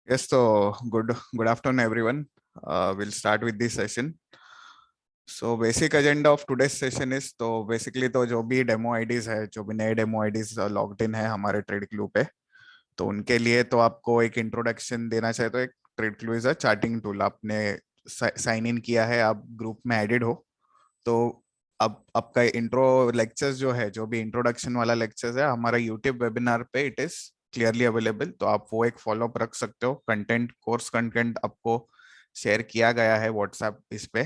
Yes, so good afternoon, everyone. We'll start with this session. So basic agenda of today's session is तो basically तो जो भी demo IDs है जो भी नए डेमो आईडीज लॉग्ड इन है हमारे ट्रेड क्लू पे तो उनके लिए तो आपको एक इंट्रोडक्शन देना चाहिए। तो एक trade clue is a charting tool. आपने साइन इन किया है, आप ग्रुप में एडेड हो, तो अब आपका इंट्रो लेक्चर्स जो है, जो भी इंट्रोडक्शन वाला लेक्चर्स है हमारा यूट्यूब वेबिनार पे इट इज क्लियरली अवेलेबल। तो आप वो एक फॉलो अप रख सकते हो। कंटेंट, कोर्स कंटेंट आपको शेयर किया गया है व्हाट्सएप इस पे,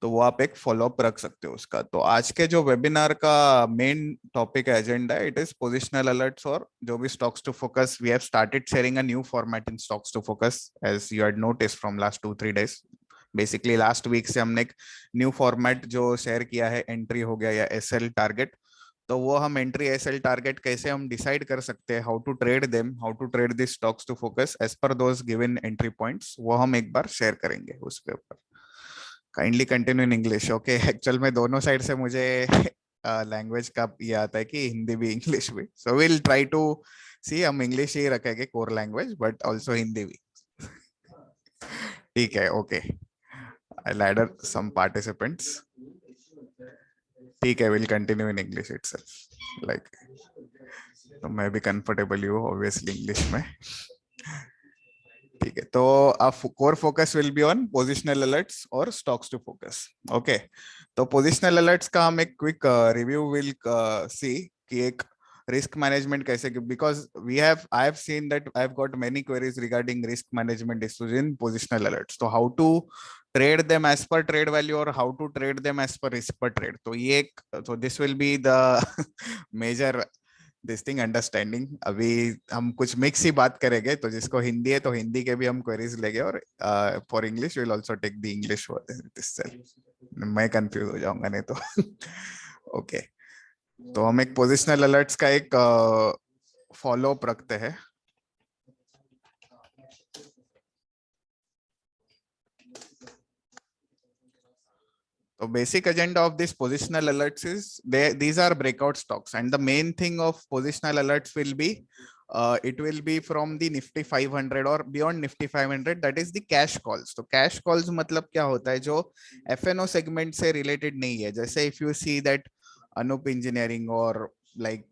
तो वो आप एक फॉलो अप रख सकते हो उसका। तो आज के जो वेबिनार का मेन टॉपिक है, एजेंडा है, इट इज पोजिशनल अलर्ट्स और जो भी stocks to focus. We have started sharing a new format in stocks to focus as you had notice from last 2-3 days. Basically last week से हमने एक new format जो share किया है, entry हो गया या एसएल टारगेट। तो वो हम एंट्री एसएल टारगेट कैसे हम डिसाइड कर सकते हैं, how to trade them, how to trade this stocks to focus as per those given entry points, वो हम एक बार शेयर करेंगे उस पे ऊपर। Kindly continue in English, okay. Actual में दोनों साइड से मुझे लैंग्वेज का ये आता है कि हिंदी भी इंग्लिश भी, सो विल ट्राई टू सी, हम इंग्लिश ही रखेंगे core language but also Hindi भी। ठीक है, okay. I'll add some participants. ठीक है, will continue in English itself like. तो मैं भी कंफर्टेबल हूँ ऑब्वियसली इंग्लिश में। ठीक है, तो आप core focus will be on positional alerts और स्टॉक्स टू फोकस। ओके, तो पोजिशनल अलर्ट्स का हम एक क्विक रिव्यू विल सी कि एक रिस्क मैनेजमेंट कैसे, because we have I have seen that I have got many queries regarding risk management issues in positional alerts. तो how to trade them as per trade value और how to trade them as per risk per trade. तो ये एक, तो this will be the measure this thing understanding. अभी हम कुछ mix ही बात करेंगे, तो जिसको हिंदी है तो हिंदी के भी हम क्वेरीज लेंगे, और for English will also take the English this cell. मैं कंफ्यूज हो जाऊंगा नहीं तो। ओके, तो हम एक पोजिशनल अलर्ट्स का एक फॉलो अप रखते हैं। So basic agenda of this positional alerts is these are breakout stocks, and the main thing of positional alerts will be it will be from the Nifty 500 or beyond Nifty 500, that is the cash calls. तो cash calls मतलब क्या होता है, जो FNO segment से related नहीं है। जैसे if you see that Anup Engineering or like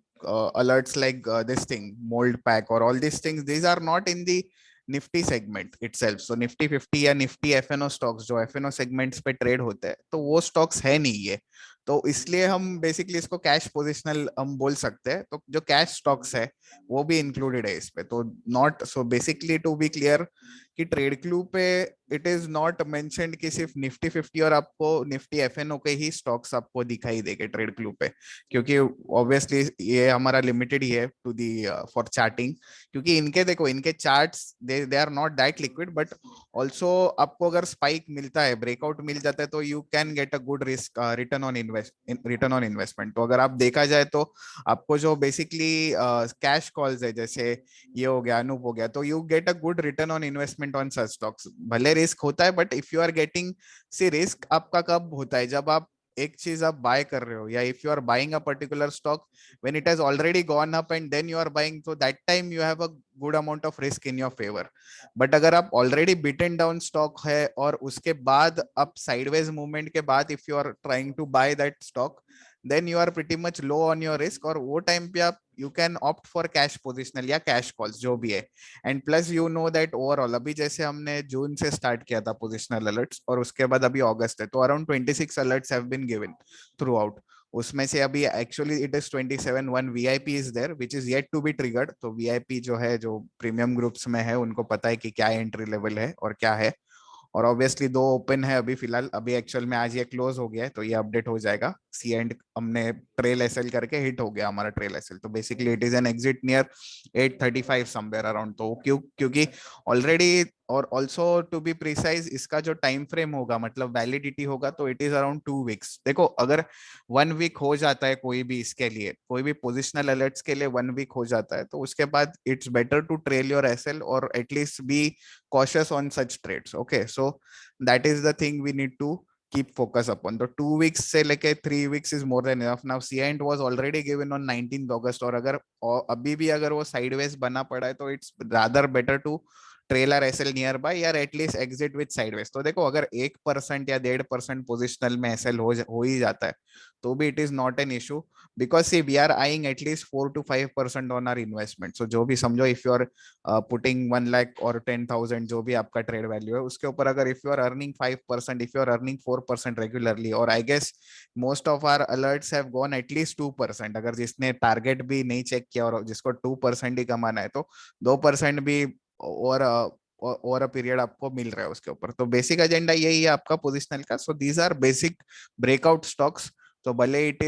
alerts like this thing mold pack or all these things, these are not in the Nifty segment itself. So Nifty 50 या Nifty F&O stocks जो F&O segments पे trade होते हैं, तो वो stocks है नहीं ये। तो इसलिए हम बेसिकली इसको कैश पोजिशनल हम बोल सकते हैं। तो जो कैश स्टॉक्स है वो भी इंक्लूडेड है इस पे। तो not, so basically to be clear कि ट्रेड क्लू पे इट इज नॉट मेंशन्ड कि सिर्फ निफ्टी 50 और आपको निफ्टी एफएनओ के ही स्टॉक्स आपको दिखाई देंगे ट्रेड क्लू पे, क्योंकि ऑब्वियसली ये हमारा लिमिटेड ही है टू दी फॉर चार्टिंग। क्योंकि इनके देखो, इनके charts they are not that liquid, but also आपको अगर स्पाइक मिलता है, ब्रेकआउट मिल जाता है, तो you can gate a good risk return on investment. तो अगर आप देखा जाए तो आपको जो बेसिकली कैश कॉल्स है, जैसे ये हो गया, अनूप हो गया, तो you get a good return on investment on such stocks. भले रिस्क होता है, but if you are getting, see risk आपका कब होता है, जब आप एक चीज आप बाय कर रहे हो, या if you are buying a particular stock when it has already gone up and then you are buying, so that time you have a good amount of risk in your favor. but अगर आप already beaten down stock है और उसके बाद आप sideways movement के बाद if you are trying to buy that stock, then you are pretty much low on your risk, और वो टाइम पे आप you can opt for cash positional या cash calls जो भी है। and plus you know that overall अभी जैसे हमने जून से स्टार्ट किया था पोजिशनल अलर्ट्स, और उसके बाद अभी अगस्त है, तो around 26 alerts have been given throughout. उसमें से अभी actually it is 27, one VIP is there which is yet to be triggered. तो वीआईपी जो है, जो प्रीमियम ग्रुप्स में है, उनको पता है कि क्या एंट्री लेवल है और क्या है। और ऑब्वियसली दो ओपन है अभी फिलहाल, अभी एक्चुअल में आज ये क्लोज हो गया है, तो ये अपडेट हो जाएगा। सी एंड हमने ट्रेल एसएल करके हिट हो गया हमारा ट्रेल एसएल, तो basically it is an exit near 835 somewhere around. तो क्योंकि ऑलरेडी, और ऑल्सो टू बी प्रिसाइज, इसका जो टाइम फ्रेम होगा, मतलब वैलिडिटी होगा, तो इट इज अराउंड 2 वीक्स। देखो, अगर 1 वीक हो जाता है कोई भी, इसके लिए कोई भी पोजिशनल अलर्ट्स के लिए 1 वीक हो जाता है, तो उसके बाद it's better to trail your SL और at least be cautious on such trades. Okay, so that is the thing we need to keep focus upon. The 2 weeks से लेके 3 weeks is more than enough. Now CINT was already given on 19th August, और अगर और अभी भी अगर वो sideways बना पड़ा है, तो it's rather better to trailer SL near by या एटलीस्ट एग्जिट विद साइडवेज। तो देखो अगर 1% या 1.5% पोजिशनल में एसएल हो ही जाता है तो भी it is not an issue, because see we are eyeing at least 4 to 5% on our investment. So जो भी समझो, if you are putting 1 lakh और 10,000 जो भी आपका ट्रेड वैल्यू है उसके ऊपर, अगर if you are earning 5%, if you are earning 4% रेगुलरली, और I guess most of our alerts have gone at least 2%, अगर जिसने टारगेट भी नहीं चेक किया और जिसको 2% ही कमाना है तो 2% भी और अ पीरियड आपको मिल रहा है उसके ऊपर। तो बेसिक एजेंडा यही है आपका पोजिशनल का। So these are basic breakout stocks. तो भले it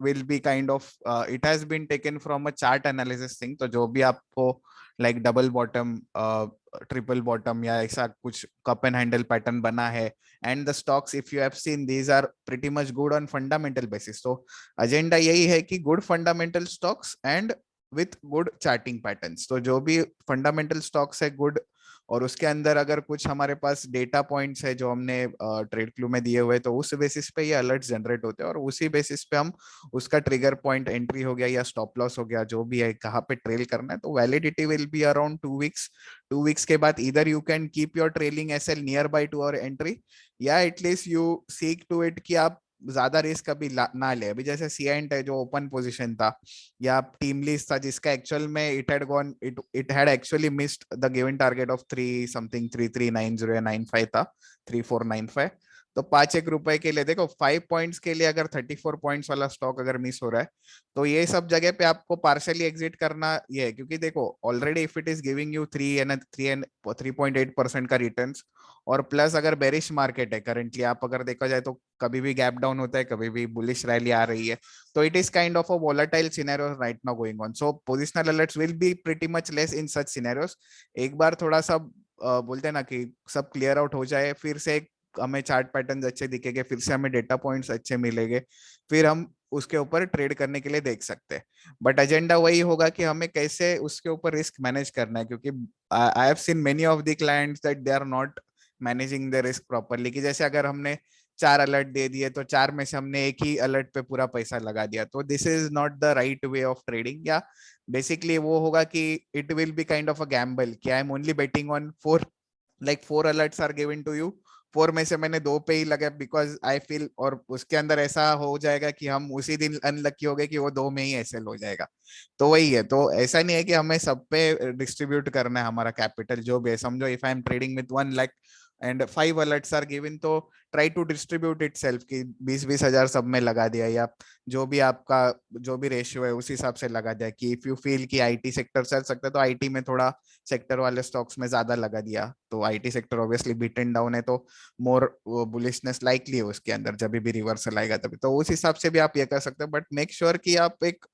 will be kind of it has been taken from a chart analysis thing, तो जो भी आपको like double bottom, triple bottom या ऐसा कुछ कप एंड हैंडल पैटर्न बना है, and the stocks if you have seen these are pretty much good on fundamental basis. तो एजेंडा यही है कि good fundamental stocks and with good charting patterns. तो जो भी फंडामेंटल स्टॉक्स है गुड, और उसके अंदर अगर कुछ हमारे पास डेटा पॉइंट्स है जो हमने ट्रेड क्लू में दिए हुए, तो उस बेसिस पे ये अलर्ट जनरेट होते हैं और उसी बेसिस पे हम उसका ट्रिगर पॉइंट, एंट्री हो गया या स्टॉप लॉस हो गया, जो भी है कहाँ पे ट्रेल करना है, तो validity will be around 2 weeks. 2 weeks के बाद इधर you can keep your trailing SL near by to और एंट्री, या at least you seek to it कि आप ज्यादा रिस्क अभी ना ले। अभी जैसे सीएंट है जो ओपन पोजीशन था, या टीम लिस्ट था जिसका एक्चुअल में it had actually missed the given target of 3 something 3390 या 95 था, 3495। तो 5 एक रुपए के लिए देखो, 5 पॉइंट्स के लिए अगर 34 पॉइंट्स वाला स्टॉक अगर मिस हो रहा है, तो ये सब जगह पे आपको पार्शली एग्जिट करना ये है, क्योंकि देखो already if it is giving you 3.8% का रिटर्न, और प्लस अगर बेरिश मार्केट है करंटली, आप अगर देखा जाए तो कभी भी गैप डाउन होता है, कभी भी बुलिश रैली आ रही है, so it is kind of a volatile scenario right now going on, so positional alerts will be pretty much less in such scenarios। एक बार थोड़ा सा बोलते हैं ना कि सब क्लियर आउट हो जाए, फिर से हमें चार्ट पैटर्न्स अच्छे दिखेंगे, फिर से हमें डेटा पॉइंट्स अच्छे मिलेंगे, फिर हम उसके ऊपर ट्रेड करने के लिए देख सकते हैं। बट एजेंडा वही होगा कि हमें कैसे उसके ऊपर रिस्क मैनेज करना है, क्योंकि I have seen many of the clients that they are not managing the risk properly, कि जैसे अगर हमने 4 अलर्ट दे दिए तो 4 में से हमने एक ही अलर्ट पे पूरा पैसा लगा दिया, तो this is not the right way of trading. या बेसिकली वो होगा कि it will be kind of a gamble, कि I am only betting on 4, like 4 alerts are given to you, 4 में से मैंने 2 पे ही लगा बिकॉज आई फील, और उसके अंदर ऐसा हो जाएगा कि हम उसी दिन अनलकी हो गए कि वो 2 में ही एसएल हो जाएगा। तो वही है, तो ऐसा नहीं है कि हमें सब पे डिस्ट्रीब्यूट करना है हमारा कैपिटल, जो भी है समझो, if I am trading with 1 lakh and 5 alerts are given, तो try to distribute it self, की 20-20 हजार सब में लगा दिया, या जो भी आपका जो भी रेशियो है उस हिसाब से लगा दिया, कि इफ यू फील कि आईटी सेक्टर चल सकता है तो आईटी में थोड़ा सेक्टर वाले स्टॉक्स में ज्यादा लगा दिया, तो IT sector obviously beaten down है, तो मोर बुलिशनेस लाइकली है उसके अंदर, जब भी रिवर्सल आएगा तभी, तो उस हिसाब से भी आप ये कर सकते हो। बट मेक श्योर कि आप एक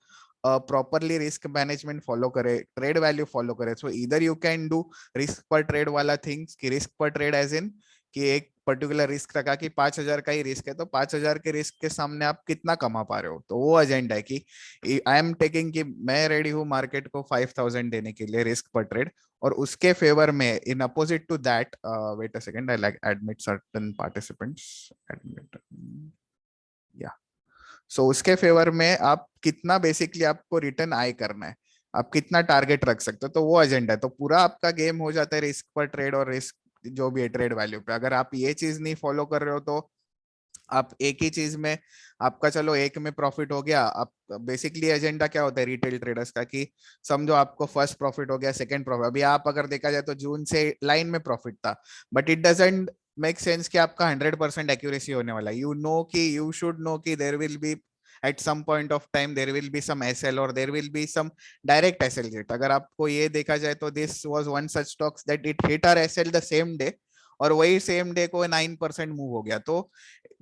प्रॉपरली रिस्क मैनेजमेंट फॉलो करे, ट्रेड वैल्यू फॉलो करे। सो इधर you can do risk per trade वाला थिंग्स, कि risk per trade as in कि एक पर्टिकुलर रिस्क रखा कि 5,000 का ही रिस्क है, तो 5,000 के रिस्क के सामने आप कितना कमा पा रहे हो, तो वो एजेंडा है कि आई एम टेकिंग, कि मैं रेडी हूँ मार्केट को 5,000 देने के लिए रिस्क पर ट्रेड, और उसके फेवर में in opposite to that, wait a second, I like admit certain participants, admit, या सो उसके फेवर में आप कितना बेसिकली आपको रिटर्न आय करना है, आप कितना टारगेट रख सकते हो, तो वो एजेंडा है। तो पूरा आपका गेम हो जाता है रिस्क पर ट्रेड और रिस्क जो भी है ट्रेड वैल्यू पे। अगर आप ये चीज नहीं फॉलो कर रहे हो तो आप एक ही चीज में, आपका चलो एक में प्रॉफिट हो गया, आप बेसिकली एजेंडा क्या होता है रिटेल ट्रेडर्स का, कि समझो आपको फर्स्ट प्रॉफिट हो गया, सेकंड प्रॉफिट, अभी आप अगर देखा जाए तो जून से लाइन में प्रॉफिट था, but it doesn't make sense कि आपका 100% एक्यूरेसी होने वाला है। यू नो कि यू शुड नो कि there will be at some point of time there will be some SL or there will be some direct SL rate। अगर आपको ये देखा जाए तो this was one such stocks that it hit our SL the same day, और वही same day को 9% move हो गया। तो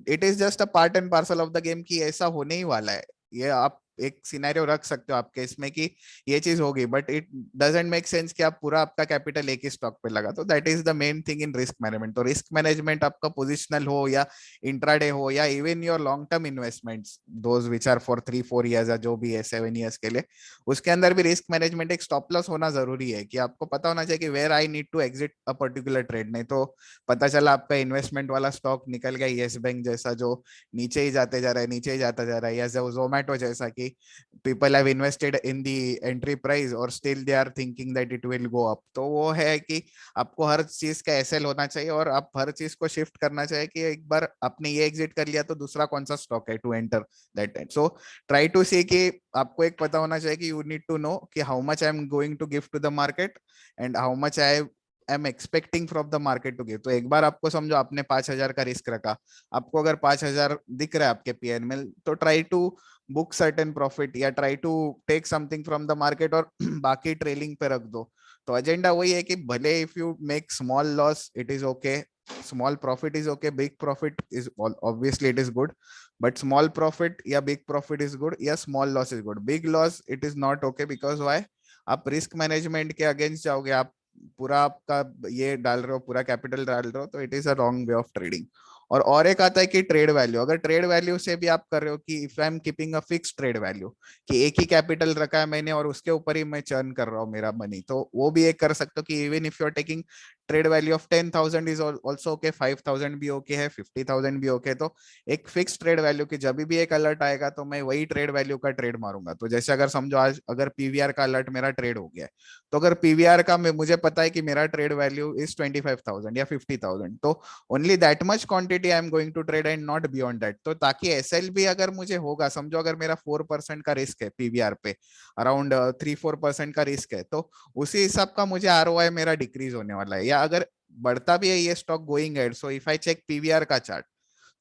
it is just a part and parcel of the game, कि ऐसा होने ही वाला है। ये आप एक सिनेरियो रख सकते हो आपके इसमें कि ये चीज होगी, but it doesn't make sense कि आप पूरा आपका कैपिटल एक ही स्टॉक पे लगा। तो that is the main thing in risk management. तो रिस्क मैनेजमेंट आपका पोजिशनल हो या इंट्राडे हो या even your long term investments, those which are for 3-4 years या जो भी है 7 years के लिए, उसके अंदर भी रिस्क मैनेजमेंट एक स्टॉप लॉस होना जरूरी है, कि आपको पता होना चाहिए कि where I need to exit a particular trade. नहीं तो पता चला आपका इन्वेस्टमेंट वाला स्टॉक निकल गया येस बैंक जैसा, जो नीचे ही जाते जा रहा है, नीचे ही जाता जा रहा है, या जोमेटो जैसा कि कि people have invested in the entry price और still they are thinking that it will go up. तो वो है कि आपको हर चीज का एसएल होना चाहिए और आप हर चीज को शिफ्ट करना चाहिए कि एक बार आपने ये एग्जिट कर लिया तो दूसरा कौन सा स्टॉक है to enter that time. So try to see कि आपको एक पता होना चाहिए कि यू नीड टू नो कि how much I am going to give to the market and how much I am expecting from the market to give. तो एक बार आपको समझो आपने 5,000 का रिस्क रखा, आपको अगर 5,000 दिख रहा है आपके पीएन में तो try to book certain profit या try to take something from the market और बाकी ट्रेलिंग पे रख दो. तो एजेंडा वही है कि भले if you make small loss it is okay, small profit is okay, big profit is obviously it is good, but small profit या बिग प्रॉफिट इज गुड या small loss is good. Big loss it is not okay because why, आप risk management के against जाओगे, आप पूरा आपका ये डाल रहे हो, पूरा कैपिटल डाल रहे हो, तो it is a wrong way of trading. और एक आता है कि ट्रेड वैल्यू. अगर ट्रेड वैल्यू से भी आप कर रहे हो कि if I am keeping a fix trade value कि एक ही कैपिटल रखा है मैंने और उसके ऊपर ही मैं चर्न कर रहा हूँ मेरा मनी, तो वो भी एक कर सकते हो कि even if you are taking trade value of 10,000 is also okay, 5,000 भी ओके है, 50,000 भी ओके. तो एक फिक्स ट्रेड वैल्यू की जब भी एक अलर्ट आएगा तो मैं वही ट्रेड वैल्यू का ट्रेड मारूंगा. तो जैसे अगर समझो आज अगर पीवीआर का अलर्ट मेरा ट्रेड हो गया है, तो अगर पीवीआर का मुझे पता है कि मेरा ट्रेड वैल्यू इज 25,000 या 50,000, तो only that much quantity I am going to trade and not beyond that. तो ताकि एसएल भी अगर मुझे होगा, समझो अगर मेरा 4% का रिस्क है पीवीआर पे, अराउंड 3-4% का रिस्क है, तो उसी हिसाब का मुझे आरओआई मेरा डिक्रीज होने वाला है. या अगर बढ़ता भी है ये stock going ahead, so if I check PVR का chart,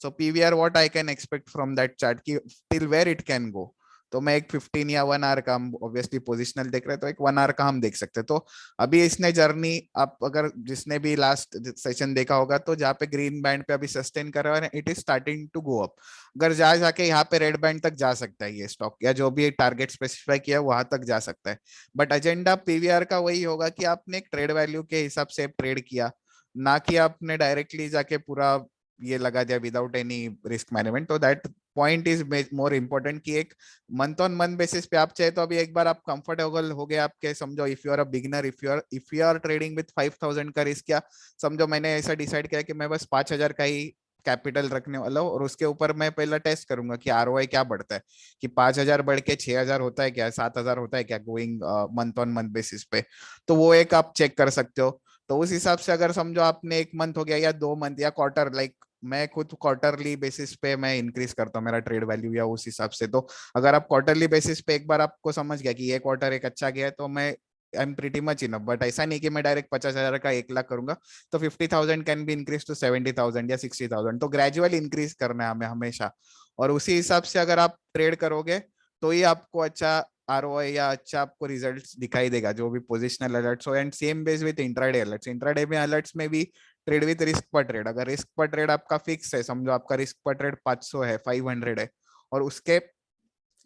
so PVR what I can expect from that chart कि till where it can go. तो मैं एक 15 या 1 आवर का, हम ऑब्वियसली पोजिशनल देख रहे हैं तो एक 1 आवर का हम देख सकते हैं. तो अभी इसने जर्नी, आप अगर जिसने भी लास्ट सेशन देखा होगा तो जहाँ पे ग्रीन बैंड पे अभी सस्टेन कर रहा है, it is starting to go up. अगर जा जाके यहाँ पे रेड बैंड तक जा सकता है ये स्टॉक, या जो भी टारगेट स्पेसिफाई किया वहां तक जा सकता है. बट एजेंडा पीवीआर का वही होगा कि आपने एक ट्रेड वैल्यू के हिसाब से ट्रेड किया, ना कि आपने डायरेक्टली जाके पूरा ये लगा दिया विदाउट एनी रिस्क मैनेजमेंट. तो that point is more important कि एक मंथ ऑन मंथ बेसिस पे आप चाहे तो अभी एक बार आप कंफर्टेबल हो गए आपके, समझो if you are a beginner, if you are trading with 5,000 का रिस्क, या समझो मैंने ऐसा डिसाइड किया कि मैं बस 5,000 का ही कैपिटल रखने वाला हूँ और उसके ऊपर मैं पहला टेस्ट करूंगा कि आरओआई क्या बढ़ता है, कि 5,000 बढ़ के 6,000 होता है क्या, 7,000 होता है क्या going month on month basis पे. तो वो एक आप चेक कर सकते हो. तो उस हिसाब से अगर समझो आपने 1 मंथ हो गया या 2 मंथ या क्वार्टर, लाइक मैं खुद क्वार्टरली बेसिस पे मैं इंक्रीज करता हूँ मेरा ट्रेड वैल्यू या उस हिसाब से. तो अगर आप क्वार्टरली बेसिस पे एक बार आपको समझ गया कि ये क्वार्टर एक अच्छा गया है तो मैं आई am pretty much enough. But ऐसा नहीं कि मैं डायरेक्ट 50,000 का 1 लाख करूंगा. तो 50,000 कैन बी इंक्रीज टू 70,000 या 60,000. तो ग्रेजुअल इंक्रीज करना है हमें हमेशा, और उसी हिसाब से अगर आप ट्रेड करोगे तो ही आपको अच्छा आरओआई या अच्छा आपको रिजल्ट्स दिखाई देगा, जो भी पोजिशनल अलर्ट्स हो. And same base with intraday alerts. Intraday में अलर्ट्स में भी trade with risk per trade, अगर रिस्क पर ट्रेड आपका फिक्स है, समझो आपका रिस्क पर ट्रेड 500 है, 500 है, और उसके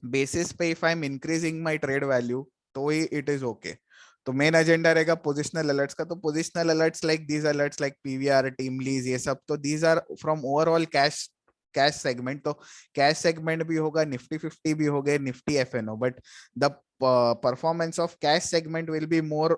बेसिस पे if I am increasing my trade value तो ही इट इज ओके. तो मेन एजेंडा रहेगा पोजिशनल अलर्ट्स का. तो positional alerts like these alerts like PVR, TeamLease, ये सब तो these are from overall cash cash segment. तो कैश सेगमेंट भी होगा, निफ्टी 50 भी हो गए, Nifty FNO, but the performance of cash segment will be more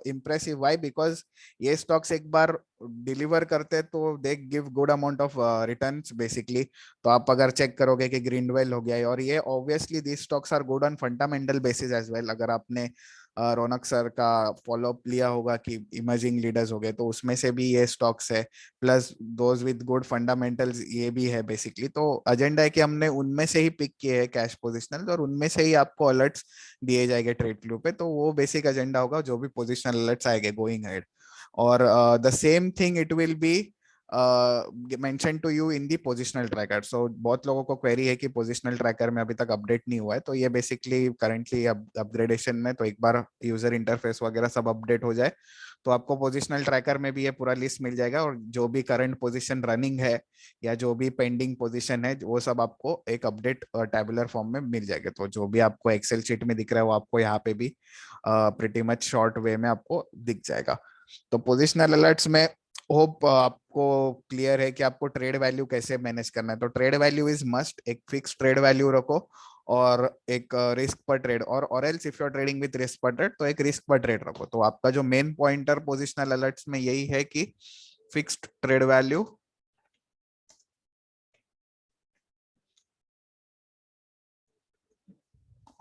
impressive. Why? Because ये स्टॉक्स एक बार डिलीवर करते हैं तो they give good amount of returns basically. तो आप अगर चेक करोगे कि ग्रीनवेल हो गया है, और ये obviously this stocks are good on fundamental basis as well. अगर आपने रौनक सर का फॉलोअप लिया होगा कि इमर्जिंग लीडर्स हो गए, तो उसमें से भी ये स्टॉक्स है, plus those with good fundamentals ये भी है बेसिकली. तो एजेंडा है कि हमने उनमें से ही पिक किए हैं कैश पोजिशनल, और उनमें से ही आपको अलर्ट्स दिए जाएंगे ट्रेड व्यू पे. तो वो बेसिक एजेंडा होगा जो भी पोजिशनल अलर्ट्स आएंगे गोइंग हेड. और the same thing it will be mention to you in the positional tracker. So बहुत लोगों को क्वेरी है कि पोजिशनल ट्रैकर में अभी तक अपडेट नहीं हुआ है. तो ये बेसिकली करंटली अपग्रेडेशन में, तो एक बार यूजर इंटरफेस वगैरह सब अपडेट हो जाए तो आपको पोजिशनल ट्रैकर में भी ये पूरा लिस्ट मिल जाएगा, और जो भी करंट पोजीशन रनिंग है या जो भी पेंडिंग पोजीशन है वो सब आपको एक अपडेट टेबुलर फॉर्म में मिल जाएगा. तो जो भी आपको एक्सेल शीट में दिख रहा है वो आपको यहाँ पे भी प्रिटी मच शॉर्ट वे में आपको दिख जाएगा. तो पोजिशनल अलर्ट्स में होप आपको क्लियर है कि आपको ट्रेड वैल्यू कैसे मैनेज करना है. तो ट्रेड वैल्यू इज मस्ट, एक फिक्स ट्रेड वैल्यू रखो और एक रिस्क पर ट्रेड, और else if you are trading with risk per trade तो एक रिस्क पर ट्रेड रखो. तो आपका जो मेन पॉइंटर पोजिशनल अलर्ट्स में यही है कि फिक्स्ड ट्रेड वैल्यू,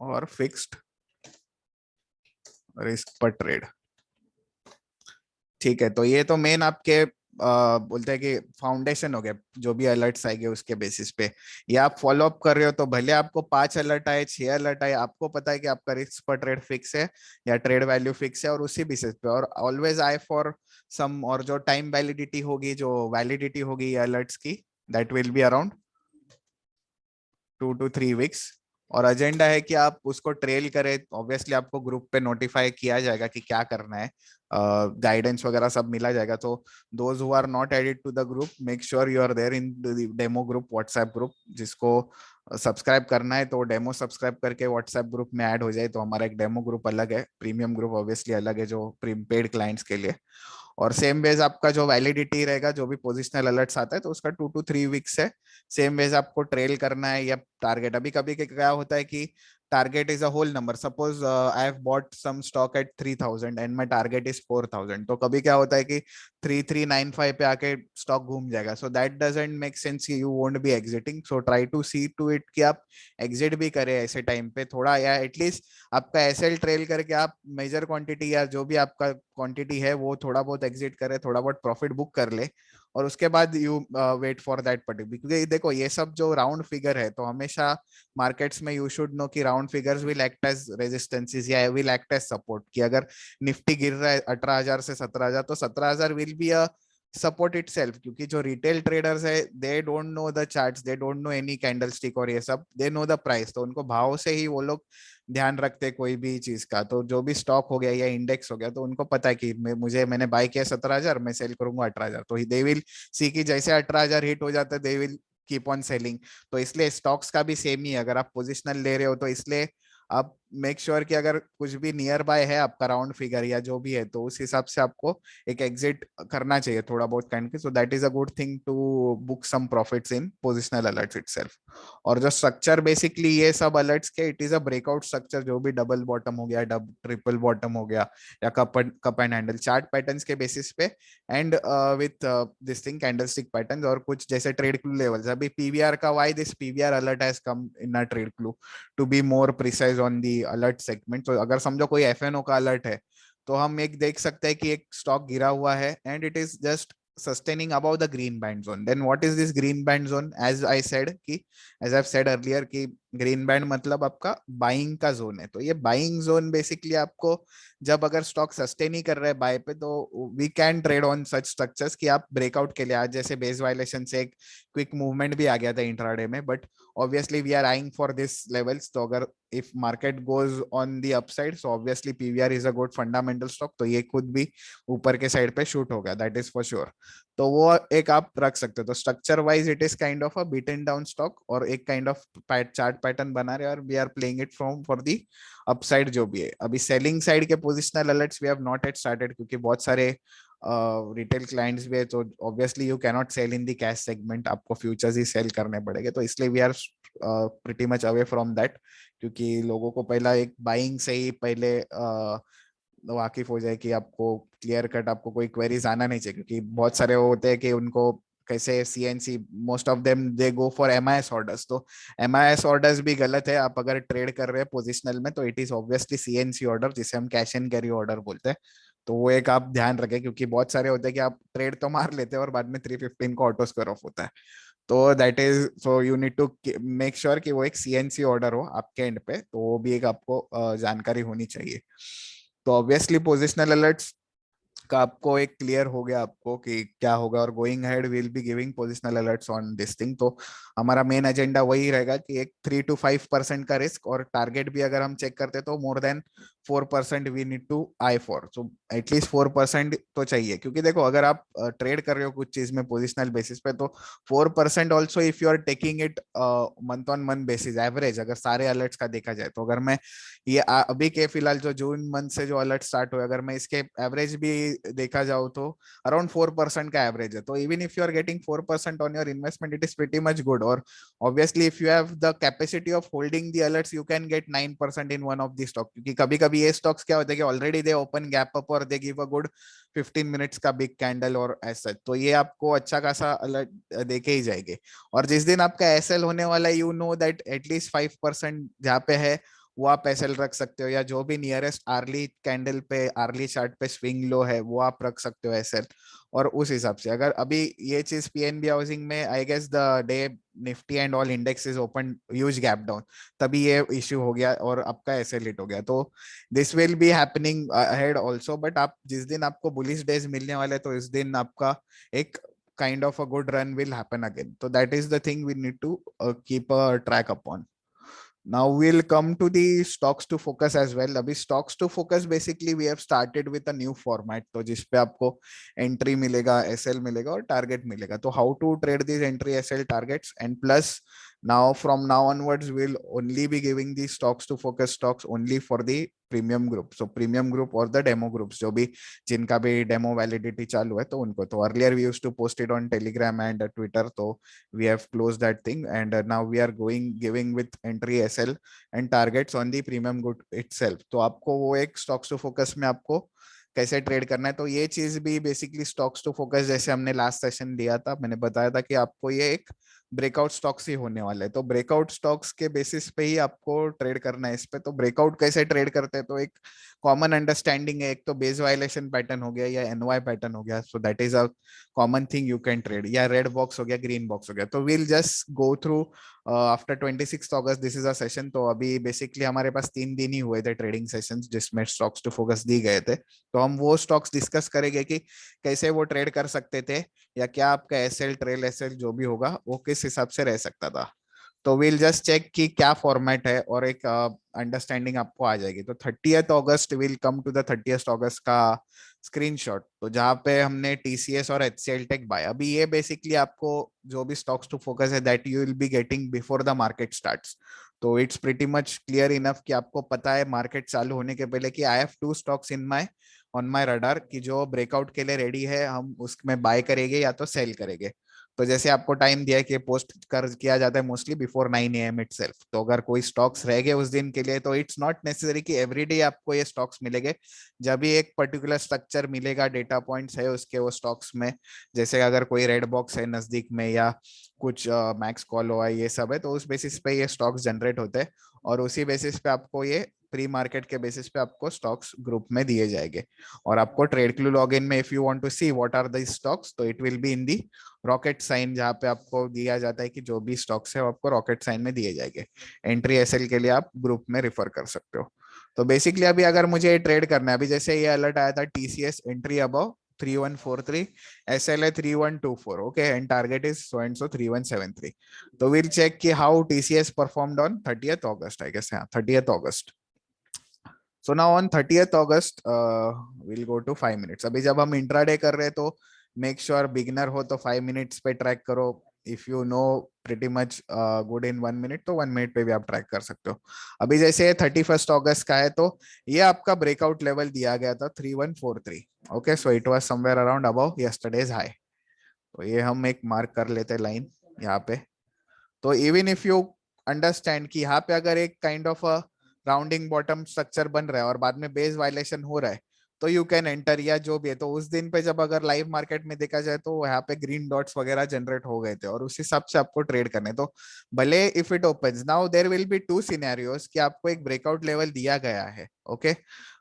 और फिक्स्ड रिस्क पर ट्रेड। ठीक है, तो ये तो मेन आपके बोलते हैं कि फाउंडेशन हो गया, जो भी अलर्ट्स आएंगे उसके बेसिस पे ये आप फॉलो अप कर रहे हो। तो भले आपको 5 अलर्ट आए, 6 अलर्ट आए, आपको पता है कि आपका रिस्क पर ट्रेड फिक्स है या ट्रेड वैल्यू फिक्स है, और उसी बेसिस पे और ऑलवेज आए फॉर सम, और जो टाइम वैलिडिटी होगी, जो वैलिडिटी होगी अलर्ट्स की, that will be around 2 to 3 weeks। और एजेंडा है कि आप उसको ट्रेल करें, ऑब्वियसली आपको ग्रुप पे नोटिफाई किया जाएगा कि क्या करना है, गाइडेंस वगैरह सब मिला जाएगा। तो those who are not added to the group, make sure you are there in the demo group, WhatsApp group. जिसको सब्सक्राइब करना है तो डेमो सब्सक्राइब करके व्हाट्सएप ग्रुप में ऐड हो जाए। तो हमारा एक डेमो ग्रुप अलग है, प्रीमियम ग्रुप ऑब्वियसली अलग है, जो पेड क्लाइंट्स के लिए। और सेम वेज आपका जो वैलिडिटी रहेगा, जो भी पोजिशनल अलर्ट्स आता है, तो उसका 2 to 3 weeks है। सेम वेज आपको ट्रेल करना है या टारगेट। अभी कभी क्या होता है कि target is a whole number, suppose I have bought some stock at 3000 and my target is 4000। तो कभी क्या होता है कि 3395 पे आके स्टॉक घूम जाएगा। So that doesn't make sense, you won't be exiting. So try to see to it कि आप एग्जिट भी करें ऐसे टाइम पे थोड़ा, या एटलीस्ट आपका एसएल ट्रेल करके आप मेजर क्वांटिटी या जो भी आपका क्वांटिटी है वो थोड़ा बहुत एग्जिट करे, थोड़ा बहुत प्रॉफिट बुक कर ले, और उसके बाद you wait for that particular. क्योंकि देखो ये सब जो राउंड फिगर है, तो हमेशा मार्केट्स में यू शुड नो कि round figures will act as resistances या विल एक्ट एज सपोर्ट। कि अगर निफ्टी गिर रहा है 18,000 से 17,000, तो 17,000 will be a support it self. क्योंकि जो रिटेल ट्रेडर्स है, they don't know the charts, they don't know any candle stick और ये सब, दे नो द प्राइस। तो उनको भाव से ही वो लोग ध्यान रखते कोई भी चीज का। तो जो भी स्टॉक हो गया या इंडेक्स हो गया, तो उनको पता है कि मैंने बाय किया 17,000, मैं सेल करूंगा 18,000। तो दे विल सी कि जैसे 18,000 हिट हो जाता है, they will keep on selling. तो इसलिए स्टॉक्स का भी सेम ही है, अगर आप पोजिशनल ले रहे हो तो इसलिए आप मेक श्योर कि अगर कुछ भी नियर बाय है आपका राउंड फिगर या जो भी है, तो उस हिसाब से आपको एक एग्जिट करना चाहिए थोड़ा बहुत काइंड के। So that is a good thing to book some profits in positional alerts itself. और जो स्ट्रक्चर बेसिकली ये सब अलर्ट्स के, it is a breakout structure. जो भी डबल बॉटम हो गया, ट्रिपल बॉटम हो गया, या cup and handle chart patterns के बेसिस पे, and with this thing candlestick patterns, और कुछ जैसे ट्रेड क्लू लेवल्स। अभी पीवीआर का, why this PVR alert has come in a trade clue, to be more precise on the alert segment. तो अगर समझो कोई एफएनओ का अलर्ट है, तो हम एक देख सकते हैं कि एक स्टॉक गिरा हुआ है and it is just sustaining above the green band zone. Then what is this green band zone? As I've said earlier कि ग्रीन बैंड मतलब आपका बाइंग का जोन है। तो ये बाइंग जोन बेसिकली आपको, जब अगर स्टॉक सस्टेन ही कर रहा है बाय पे, तो we can trade on such structures कि आप ब्रेकआउट के लिए, आज जैसे बेस वायलेशन से एक क्विक मूवमेंट भी आ गया था इंट्राडे में, but obviously we are eyeing for this levels. तो अगर if market goes on the upside, so obviously PVR is a good fundamental stock, तो ये खुद भी ऊपर के साइड पे शूट हो गया, दैट इज फॉर श्योर। तो वो एक आप रख सकते हो। तो structure wise it is kind of a beaten down stock, और एक काइंड ऑफ चार्ट पैटर्न बना रहे हैं, और we are playing it from for the upside जो भी है। अभी सेलिंग साइड के positional alerts we have not at started, क्योंकि बहुत सारे रिटेल क्लाइंट्स भी है। तो obviously you cannot sell in the cash segment, आपको फ्यूचर्स ही सेल करने पड़ेंगे। तो इसलिए we are pretty much away from that, क्योंकि लोगों को पहला एक बाइंग से ही पहले वाकिफ हो जाए कि आपको क्लियर कट, आपको कोई क्वेरीज आना नहीं चाहिए। क्योंकि बहुत सारे वो होते हैं कि उनको कैसे CNC, most of them they go for MIS orders. तो एमआईएस ऑर्डर्स भी गलत है। आप अगर ट्रेड कर रहे हैं पोजिशनल में, तो it is obviously CNC order, जिसे हम कैश एंड कैरी ऑर्डर बोलते हैं। तो वो एक आप ध्यान रखें, क्योंकि बहुत सारे होते हैं कि आप ट्रेड तो मार लेते हैं और बाद में 315 को ऑटो स्क्वायर ऑफ होता है। तो that is, so you need to make sure कि वो एक सीएनसी ऑर्डर हो आपके एंड पे। तो वो भी एक आपको जानकारी होनी चाहिए। तो ऑब्वियसली पोजिशनल अलर्ट्स का आपको एक क्लियर हो गया आपको कि क्या होगा, और going head will be giving positional alerts on this thing. तो हमारा मेन एजेंडा वही रहेगा कि एक 3 to 5% का रिस्क, और टारगेट भी अगर हम चेक करते तो more than 4% we need to eye for. So at least 4% तो चाहिए। क्योंकि देखो अगर आप ट्रेड कर रहे हो कुछ चीज में पोजिशनल बेसिस पे, तो 4% also if you are taking it month on month basis average, अगर सारे अलर्ट्स का देखा जाए, तो अगर मैं ये अभी के फिलहाल जो जून मंथ से जो अलर्ट स्टार्ट हुए, अगर मैं इसके एवरेज भी देखा जाऊँ, तो अराउंड 4% का एवरेज है। तो even if you are getting 4% on your investment, it is pretty much good. और obviously if you have the capacity of holding the alerts, you can get 9% in one of the stock. क्योंकि कभी कभी ये stocks क्या होते हैं कि already they open gap up और they give a good 15 minutes का बिग कैंडल और ऐसा। तो ये आपको अच्छा खासा अलर्ट देके ही जाएंगे। और जिस दिन आपका एसएल होने वाला है, यू नो दैट एटलीस्ट 5% जहाँ पे है, वो आप एसएल रख सकते हो, या जो भी नियरेस्ट आर्ली कैंडल पे, आर्ली चार्ट पे स्विंग लो है वो आप रख सकते हो एसएल। और उस हिसाब से अगर अभी ये चीज पीएनबी हाउसिंग में I guess the day Nifty and all index is open huge gap down, तभी ये इश्यू हो गया और आपका एसएल हिट हो गया। तो this will be happening ahead also, but आप जिस दिन आपको बुलिश डेज मिलने वाले तो इस दिन आपका एक kind of a good run will happen again. So that is the thing we need to keep a track upon. Now we'll come to the stocks to focus as well. अभी stocks to focus basically we have started with a new format, तो जिसपे आपको entry मिलेगा, SL मिलेगा और target मिलेगा। तो how to trade these entry, SL, targets, and plus now from now onwards we'll only be giving the stocks to focus stocks only for the premium group. So premium group और the demo groups जो भी जिनका भी demo validity चालू है तो उनको। तो earlier we used to post it on Telegram and Twitter, तो we have closed that thing, and now we are going giving with entry SL and targets on the premium good itself। तो आपको वो एक stocks to focus में आपको कैसे trade करना है, तो ये चीज भी बेसिकली स्टॉक्स टू फोकस जैसे हमने लास्ट सेशन दिया था, मैंने बताया था कि आपको ये एक ब्रेकआउट स्टॉक्स ही होने वाले हैं। तो ब्रेकआउट स्टॉक्स के बेसिस पे ही आपको ट्रेड करना है इस पे। तो ब्रेकआउट कैसे ट्रेड करते हैं, तो एक कॉमन अंडरस्टैंडिंग है, एक तो बेस वायलेशन पैटर्न हो गया या एनवाई पैटर्न हो गया, so that is a common thing you can trade, या रेड बॉक्स हो गया, ग्रीन बॉक्स हो गया। तो we'll just go through after 26 August this is a session. तो अभी बेसिकली हमारे पास 3 दिन ही हुए थे ट्रेडिंग सेशंस जिसमें स्टॉक्स टू फोकस दी गए थे। तो हम वो स्टॉक्स डिस्कस करेंगे कि कैसे वो ट्रेड कर सकते थे, या क्या आपका एसएल ट्रेल एसएल जो भी होगा वो किस हिसाब से रह सकता था। तो विल जस्ट चेक कि क्या फॉर्मेट है और एक अंडरस्टैंडिंग आपको आ जाएगी। तो 30th August will come to the 30th August का स्क्रीनशॉट, तो जहाँ पे हमने टीसीएस और एचसीएल टेक बाय। अभी ये बेसिकली आपको जो भी स्टॉक्स टू फोकस है that you will be getting before the market starts. तो it's pretty much clear enough कि आपको पता है मार्केट चालू होने के पहले कि I have 2 stocks in my on my radar कि जो ब्रेकआउट के लिए रेडी है, हम उसमें बाय करेंगे या तो सेल करेंगे। तो जैसे आपको टाइम दिया है कि पोस्ट कर किया जाता है मोस्टली बिफोर 9 AM इटसेल्फ। तो अगर कोई स्टॉक्स रह गए उस दिन के लिए तो इट्स नॉट नेसेसरी कि एवरीडे आपको ये स्टॉक्स मिलेंगे। जब भी एक पर्टिकुलर स्ट्रक्चर मिलेगा, डेटा पॉइंट्स है उसके वो स्टॉक्स में, जैसे अगर कोई रेड बॉक्स है नजदीक में या कुछ मैक्स कॉल हुआ ये सब है, तो उस बेसिस पे ये स्टॉक्स जनरेट होते हैं और उसी बेसिस पे आपको ये प्री मार्केट के बेसिस पे आपको स्टॉक्स ग्रुप में दिए जाएंगे। और आपको ट्रेड क्लू लॉगिन में if you want to see what are the stocks, तो it will be in the rocket sign, जहाँ पे आपको दिया जाता है कि जो भी स्टॉक्स है वो आपको रॉकेट साइन में दिए जाएंगे। एंट्री एसएल के लिए आप ग्रुप में रिफर कर सकते हो। तो बेसिकली अभी अगर मुझे ट्रेड करना है, अभी जैसे ये अलर्ट आया था टीसीएस एंट्री अबव 3143, एसएल है 3124, okay, and target is so and so 3173। तो विल चेक कि how TCS performed on 30th August, I guess, हाँ 30th August. So now on 30th August we'll go to 5 minutes. अभी जब हम intraday कर रहे हैं तो मेक श्योर बिगनर हो तो 5 मिनट्स पे ट्रैक करो। If you know pretty much good in 1 minute तो 1 मिनट पे भी आप ट्रैक कर सकते हो। अभी जैसे 31st अगस्त का है तो ये आपका ब्रेकआउट लेवल दिया गया था 3143, okay, so it was somewhere around above yesterday's high. तो ये हम एक मार्क कर लेते हैं लाइन यहाँ पे। तो इवन इफ यू अंडरस्टैंड कि यहाँ पे अगर एक kind of a rounding bottom structure बन रहा है और बाद में बेस वायलेशन हो रहा है, तो यू कैन एंटर या जो भी है। तो उस दिन पे जब अगर लाइव मार्केट में देखा जाए तो यहाँ पे ग्रीन डॉट्स वगैरह जनरेट हो गए थे और उस हिसाब से आपको ट्रेड करने। तो भले if it opens now there will be 2 scenarios कि आपको एक ब्रेकआउट लेवल दिया गया है, ओके,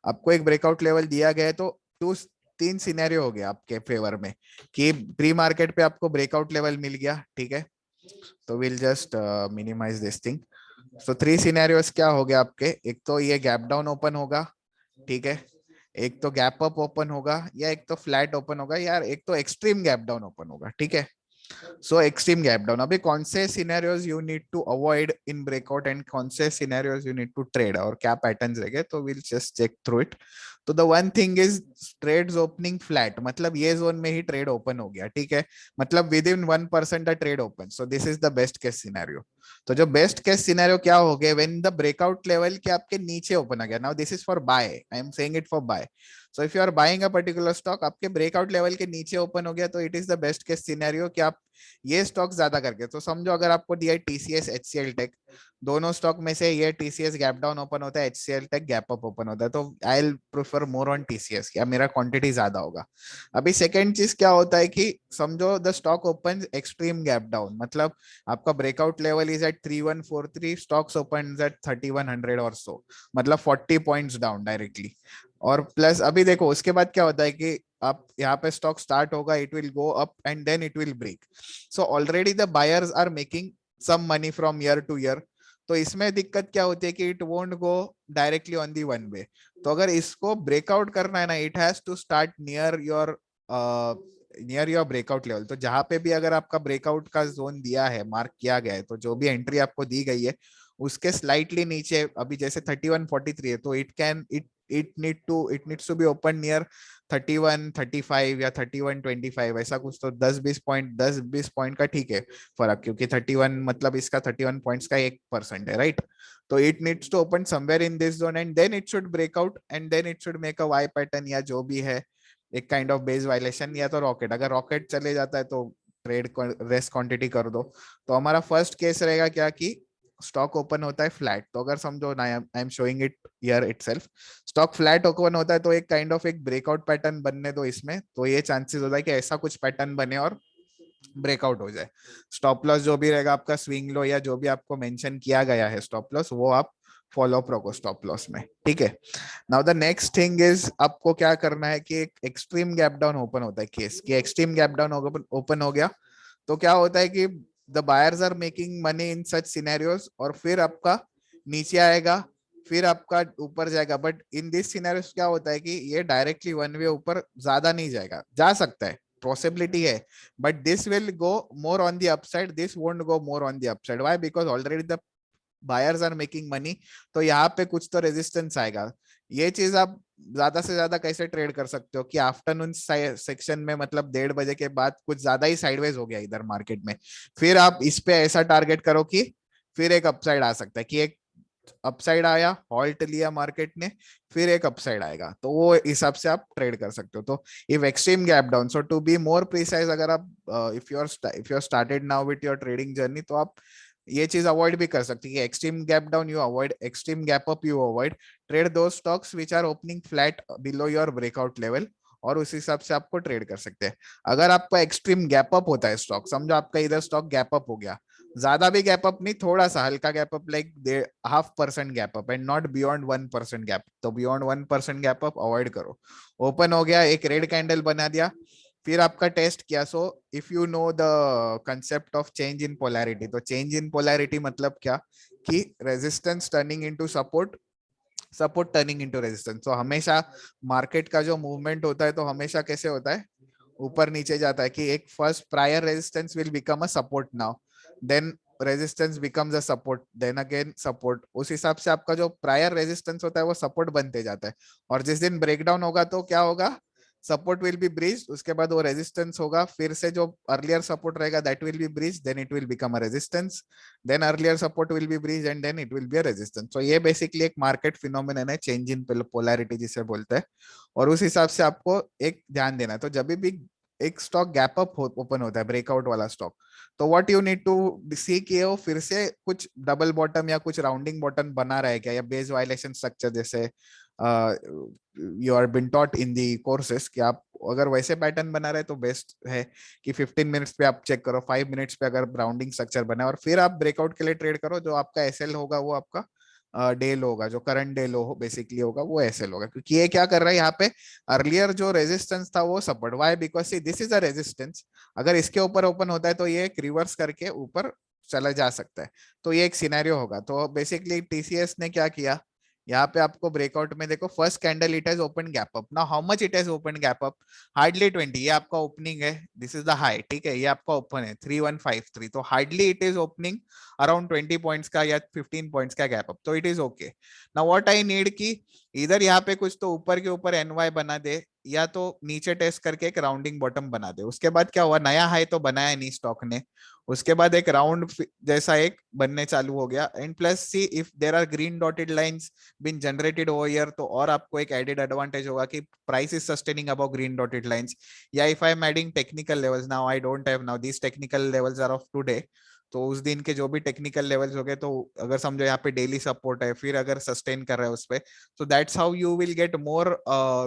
आपको एक ब्रेकआउट लेवल दिया गया है तो टू 3 सिनेरियो हो गया आपके फेवर में कि प्री मार्केट पे आपको ब्रेकआउट लेवल मिल गया, ठीक है। तो will just minimize this thing. So 3 scenarios क्या हो गया आपके, एक तो ये गैप डाउन ओपन होगा, ठीक है, एक तो गैप अप ओपन होगा, या एक तो फ्लैट ओपन होगा, या एक तो एक्सट्रीम गैप डाउन ओपन होगा, ठीक है। सो एक्सट्रीम गैप डाउन, अभी कौन से scenarios you need to avoid in breakout and कौन से scenarios you need to trade और क्या पैटर्न्स रहेंगे, तो will just check through it. तो the one thing is trades opening flat, मतलब ये जोन में ही ट्रेड ओपन हो गया, ठीक है, मतलब with in 1% the trade open, so this is the best case scenario. तो जो बेस्ट केस सिनेरियो क्या हो गया, व्हेन द ब्रेकआउट लेवल के आपके नीचे ओपन आ गया, now this is for buy, I am saying it for buy. So if you are buying a particular stock, आपके ब्रेकआउट लेवल के नीचे ओपन हो गया तो it is the best case scenario कि आप ये स्टॉक ज्यादा करके। तो समझो अगर आपको दिया है टीसीएस एचसीएल टेक, दोनों स्टॉक में से ये टीसीएस गैप डाउन ओपन होता है, HCL tech gap up open होता है, तो I will prefer more on TCS, या मेरा क्वांटिटी ज्यादा होगा। अभी सेकंड चीज क्या होता है कि समझो the stock open extreme gap down, मतलब आपका breakout level is at 3143, stocks open at 3100 और सो, मतलब 40 पॉइंट्स डाउन डायरेक्टली। और प्लस अभी देखो उसके बाद क्या होता है कि आप यहाँ पे स्टॉक स्टार्ट होगा, it will go up and then it will break. So already the buyers are making some money from year to year. तो इसमें दिक्कत क्या होती है कि it won't go directly on the one way. तो अगर इसको ब्रेकआउट करना है ना, it has to start near your breakout level. तो जहां पे भी अगर आपका ब्रेकआउट का जोन दिया है, मार्क किया गया है, तो जो भी एंट्री आपको दी गई है उसके स्लाइटली नीचे, अभी जैसे 3143 है, तो it needs to be open near 3135 या 3125, ऐसा कुछ। तो 10-20 पॉइंट का ठीक है फर्क, क्योंकि 31 मतलब इसका 31 पॉइंट्स का 1% है, राइट। तो it needs to open somewhere in this zone and then it should break out and then it should make a Y pattern, या जो भी है एक काइंड ऑफ बेस वायलेशन, या तो रॉकेट। अगर रॉकेट चले जाता है तो ट्रेड रेस्ट क्वांटिटी कर दो। तो हमारा फर्स्ट केस रहेगा क्या कि स्टॉक ओपन होता है फ्लैट। तो अगर समझो ना, I am showing it here itself, stock flat open होता है तो एक काइंड ऑफ एक ब्रेकआउट पैटर्न बनने दो इसमें। तो ये चांसेस होता है कि ऐसा कुछ पैटर्न बने और ब्रेकआउट हो जाए। स्टॉप लॉस जो भी रहेगा आपका, स्विंग लो या जो भी आपको मेंशन किया गया है स्टॉप लॉस, वो आप फॉलो अप रखो स्टॉप लॉस में, ठीक है। Now the next thing is, आपको क्या करना है कि एक एक्सट्रीम गैप डाउन ओपन होता है केस, कि एक्सट्रीम गैप डाउन ओपन हो गया तो क्या होता है कि the buyers are making money in such scenarios, और फिर आपका नीचे आएगा, फिर आपका ऊपर जाएगा। बट इन दिस सिनेरियोस क्या होता है कि ये डायरेक्टली वन वे ऊपर ज्यादा नहीं जाएगा, जा सकता है, पॉसिबिलिटी है, but this will go more on the upside, this won't go more on the upside. Why? Because already the buyers are making money. तो यहाँ पे कुछ तो रेजिस्टेंस आएगा। ये चीज आप ज्यादा से ज्यादा कैसे ट्रेड कर सकते हो कि आफ्टरनून सेक्शन में, मतलब 1:30 बजे के बाद कुछ ज्यादा ही साइडवेज हो गया इधर मार्केट में, फिर आप इस पे ऐसा टारगेट करो कि फिर एक अपसाइड आ सकता है, कि एक अपसाइड आया, हॉल्ट लिया मार्केट ने, फिर एक अपसाइड आएगा, तो वो हिसाब से आप ट्रेड कर सकते हो। तो if extreme gap down, so to be more precise, अगर आप if you are started now with your trading journey, तो आप ये चीज अवॉइड भी कर सकती है। Extreme gap down you avoid, extreme gap up you avoid, trade दो stocks which are opening flat below your breakout level, और उस हिसाब से आपको ट्रेड कर सकते हैं। अगर आपका एक्सट्रीम गैप अप होता है स्टॉक, समझो आपका इधर स्टॉक गैप अप हो गया, ज्यादा भी गैप अप नहीं, थोड़ा सा हल्का gap up, like 0.5% gap up and not beyond 1% gap, तो बियॉन्ड 1% गैप अप अवॉइड करो। ओपन हो गया, एक रेड कैंडल बना दिया, फिर आपका टेस्ट किया। सो if you know the concept of change in polarity, तो चेंज इन पोलैरिटी मतलब क्या कि resistance turning into support, support turning into resistance. तो हमेशा मार्केट का जो मूवमेंट होता है तो हमेशा कैसे होता है, ऊपर नीचे जाता है, कि एक first prior resistance will become a support now, then resistance becomes a support, then again support. उस हिसाब से आपका जो प्रायर रेजिस्टेंस होता है वो सपोर्ट बनते जाता है। और जिस दिन ब्रेकडाउन होगा तो क्या होगा, सपोर्ट विल बी ब्रीच, उसके बाद वो रेजिस्टेंस होगा, फिर से जो अर्लियर सपोर्ट रहेगा that will be breach, then it will become a resistance, then earlier support will be breach and then it will be a resistance. तो ये बेसिकली एक मार्केट फिनोमिनन है, चेंज इन पोलैरिटी जिसे बोलते हैं। और उस हिसाब से आपको एक ध्यान देना है। तो जब भी एक स्टॉक गैप अप ओपन होता है, ब्रेकआउट वाला स्टॉक, तो what you need to see कि वो फिर से कुछ डबल बॉटम या कुछ राउंडिंग बॉटम बना रहा है क्या, या बेस वायलेशन स्ट्रक्चर जैसे you are been taught in the courses, कि आप अगर वैसे पैटर्न बना रहे तो बेस्ट है कि 15 मिनट्स पे आप चेक करो, 5 मिनट्स पे अगर राउंडिंग स्ट्रक्चर बना है, और फिर आप ब्रेकआउट के लिए ट्रेड करो। जो आपका एसएल होगा वो आपका डे लो होगा, जो करंट डे लो बेसिकली होगा वो एसएल होगा, क्योंकि ये क्या कर रहा है यहाँ पे, अर्लियर जो रेजिस्टेंस था वो support. Why? Because see this is a resistance, अगर इसके ऊपर ओपन होता है तो ये एक रिवर्स करके ऊपर चला जा सकता है। तो ये एक सिनेरियो होगा। तो बेसिकली टीसीएस ने क्या किया, यहाँ पे आपको ब्रेकआउट में देखो, first candle it has open gap up, now how much it has open gap up, hardly 20, ये आपका ओपनिंग है, दिस इज द हाई, ठीक है, ये आपका ओपन है 3153, तो hardly it is opening around 20 points का या 15 पॉइंट्स का गैप अप, तो it is okay. Now what I need की इधर यहाँ पे कुछ तो ऊपर के ऊपर एनवाई बना दे, या तो नीचे टेस्ट करके एक राउंडिंग बॉटम बना दे। उसके बाद क्या हुआ, नया हाई तो बनाया नहीं स्टॉक ने, उसके बाद एक राउंड जैसा एक बनने चालू हो गया, and plus see if there are green dotted lines been generated over here, तो और आपको एक एडेड एडवांटेज होगा कि price is sustaining about green dotted lines. या if I am adding technical levels, now I don't have now these technical levels are of today, तो उस दिन के जो भी टेक्निकल लेवल्स हो गए, तो अगर समझो यहाँ पे डेली सपोर्ट है, फिर अगर सस्टेन कर रहे हो उस पे, so that's how you will get more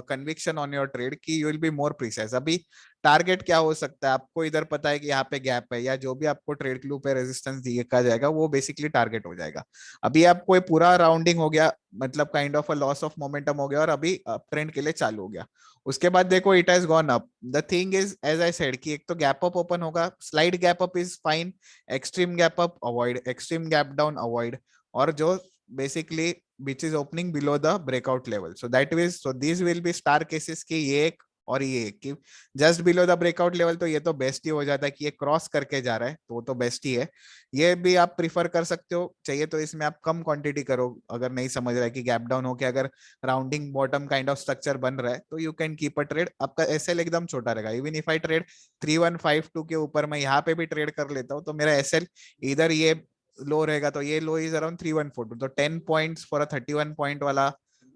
conviction on your trade कि you will be more precise। अभी टारगेट क्या हो सकता है, आपको इधर पता है कि यहाँ पे गैप है, या जो भी आपको ट्रेड क्लू पे रेजिस्टेंस दिया जाएगा वो बेसिकली टारगेट हो जाएगा। अभी आपको ये पूरा राउंडिंग हो गया, मतलब kind of a loss of momentum हो गया, और अभी ट्रेंड के लिए चालू हो गया। उसके बाद देखो it has gone up. The thing is as I said कि एक तो गैप अप ओपन होगा, slide gap up is fine, extreme gap up avoid, extreme gap down avoid, और जो basically which is opening below the breakout level, so that is, so these will be star cases कि ये एक और ये एक कि just below the breakout level, तो ये तो बेस्ट ही हो जाता है कि ये क्रॉस करके जा रहा है, तो वो तो बेस्ट ही है। ये भी आप प्रिफर कर सकते हो, चाहिए तो इसमें आप कम क्वांटिटी करो, अगर नहीं समझ रहा है कि गैप डाउन हो के अगर rounding bottom kind of structure बन रहा है, तो you can keep a trade. आपका एसएल एकदम छोटा रहेगा, इवन इफ आई ट्रेड 3152 के ऊपर मैं यहाँ पे भी ट्रेड कर लेता हूँ, तो मेरा एसएल इधर ये लो रहेगा, तो ये लो इज अराउंड 3142, तो 10 पॉइंट्स फॉर अ 31 पॉइंट वाला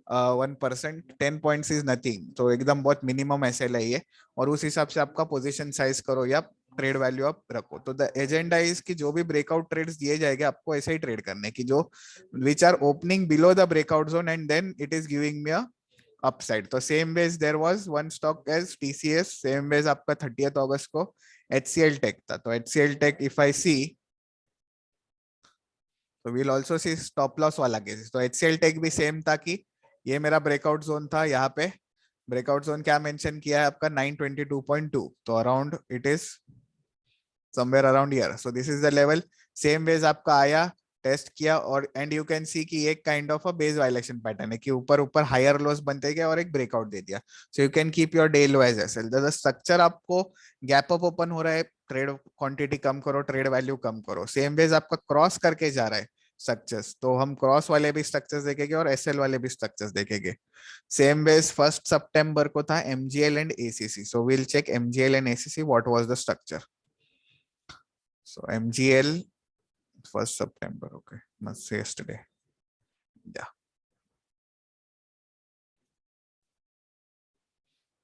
1%, 10 पॉइंट्स इज नथिंग, तो एकदम बहुत मिनिमम एसएल है ये। और उस हिसाब से आपका पोजीशन साइज करो या ट्रेड वैल्यू आप रखो। तो द एजेंडा इज कि जो भी ब्रेकआउट ट्रेड्स दिए जाएंगे आपको ऐसे ही ट्रेड करने की, जो which are opening below the breakout zone and then it is giving me a upside. तो same ways there was one stock as TCS, same ways आपका 30th अगस्त को एचसीएल टेक था। तो HCL tech if I see, तो we'll also see stop loss वाला cases. तो HCL tech भी सेम था कि ये मेरा ब्रेकआउट जोन था, यहाँ पे ब्रेकआउट जोन क्या मेंशन किया है आपका 922.2, तो around it is somewhere around here, so this is the level. Same ways आपका आया, टेस्ट किया, और एंड यू कैन सी कि एक kind of a base violation pattern है कि ऊपर ऊपर हायर लोस बनते गए और एक ब्रेकआउट दे दिया। So you can keep your day low as SL. The structure आपको गैप अप ओपन हो रहा है, ट्रेड क्वांटिटी कम करो, ट्रेड वैल्यू कम करो। सेम वेज आपका क्रॉस करके जा रहा है स्ट्रक्चर्स, तो हम क्रॉस वाले भी स्ट्रक्चर्स देखेंगे और एसएल वाले भी स्ट्रक्चर्स देखेंगे। सेम वेज 1 सितंबर को था MGL and ACC, so will check MGL and ACC what was the structure. So MGL 1 September, okay, must say yesterday, yeah,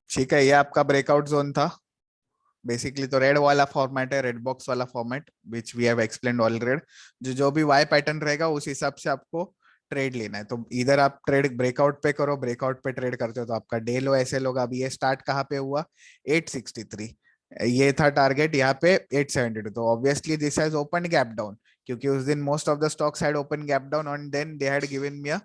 ठीक है। ये आपका ब्रेकआउट जोन था बेसिकली, तो रेड वाला फॉर्मेट है, रेड बॉक्स वाला format which we have explained already. जो भी वाई पैटर्न रहेगा उस हिसाब से आपको ट्रेड लेना है। तो इधर आप ट्रेड ब्रेकआउट पे करो, ब्रेकआउट पे ट्रेड करते हो तो आपका डे लो ऐसे लोग। अभी ये स्टार्ट कहाँ पे हुआ, 863, ये था टारगेट, यहाँ पे 872, तो obviously this has open gap down, क्योंकि उस दिन most of the stocks had open gap down and then they had given me a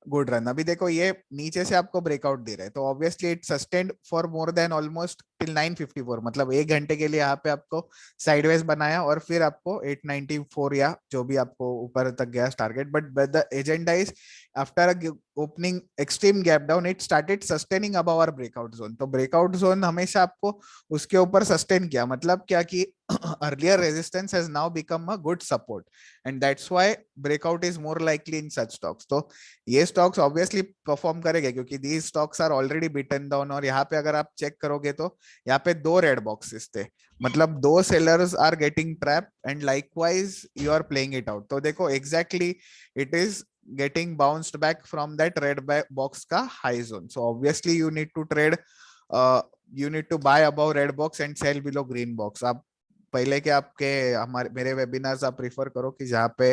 good run. अभी देखो ये नीचे से आपको ब्रेकआउट दे रहा है, तो obviously it sustained for more than almost till 954, मतलब 1 घंटे के लिए यहाँ पे आपको साइडवेज बनाया, और फिर आपको 894 या जो भी आपको ऊपर तक गया target. But the agenda is after opening extreme gap down it started sustaining above our breakout zone. तो ब्रेकआउट जोन हमेशा आपको उसके ऊपर सस्टेन किया, मतलब क्या कि earlier resistance has now become a good support, and that's why breakout is more likely in such stocks। तो ये स्टॉक्स ऑब्वियसली परफॉर्म करेंगे क्योंकि these stocks are already beaten down. और यहाँ पे अगर आप चेक करोगे तो यहाँ पे 2 रेड बॉक्सेस थे, मतलब 2 sellers are getting trap and likewise you are playing it out. तो देखो exactly it is getting bounced back from that red box का high zone, so obviously you need to trade, you need to buy above red box and sell below green box। आप पहले के आपके हमारे मेरे webinars आप prefer करो कि जहाँ पे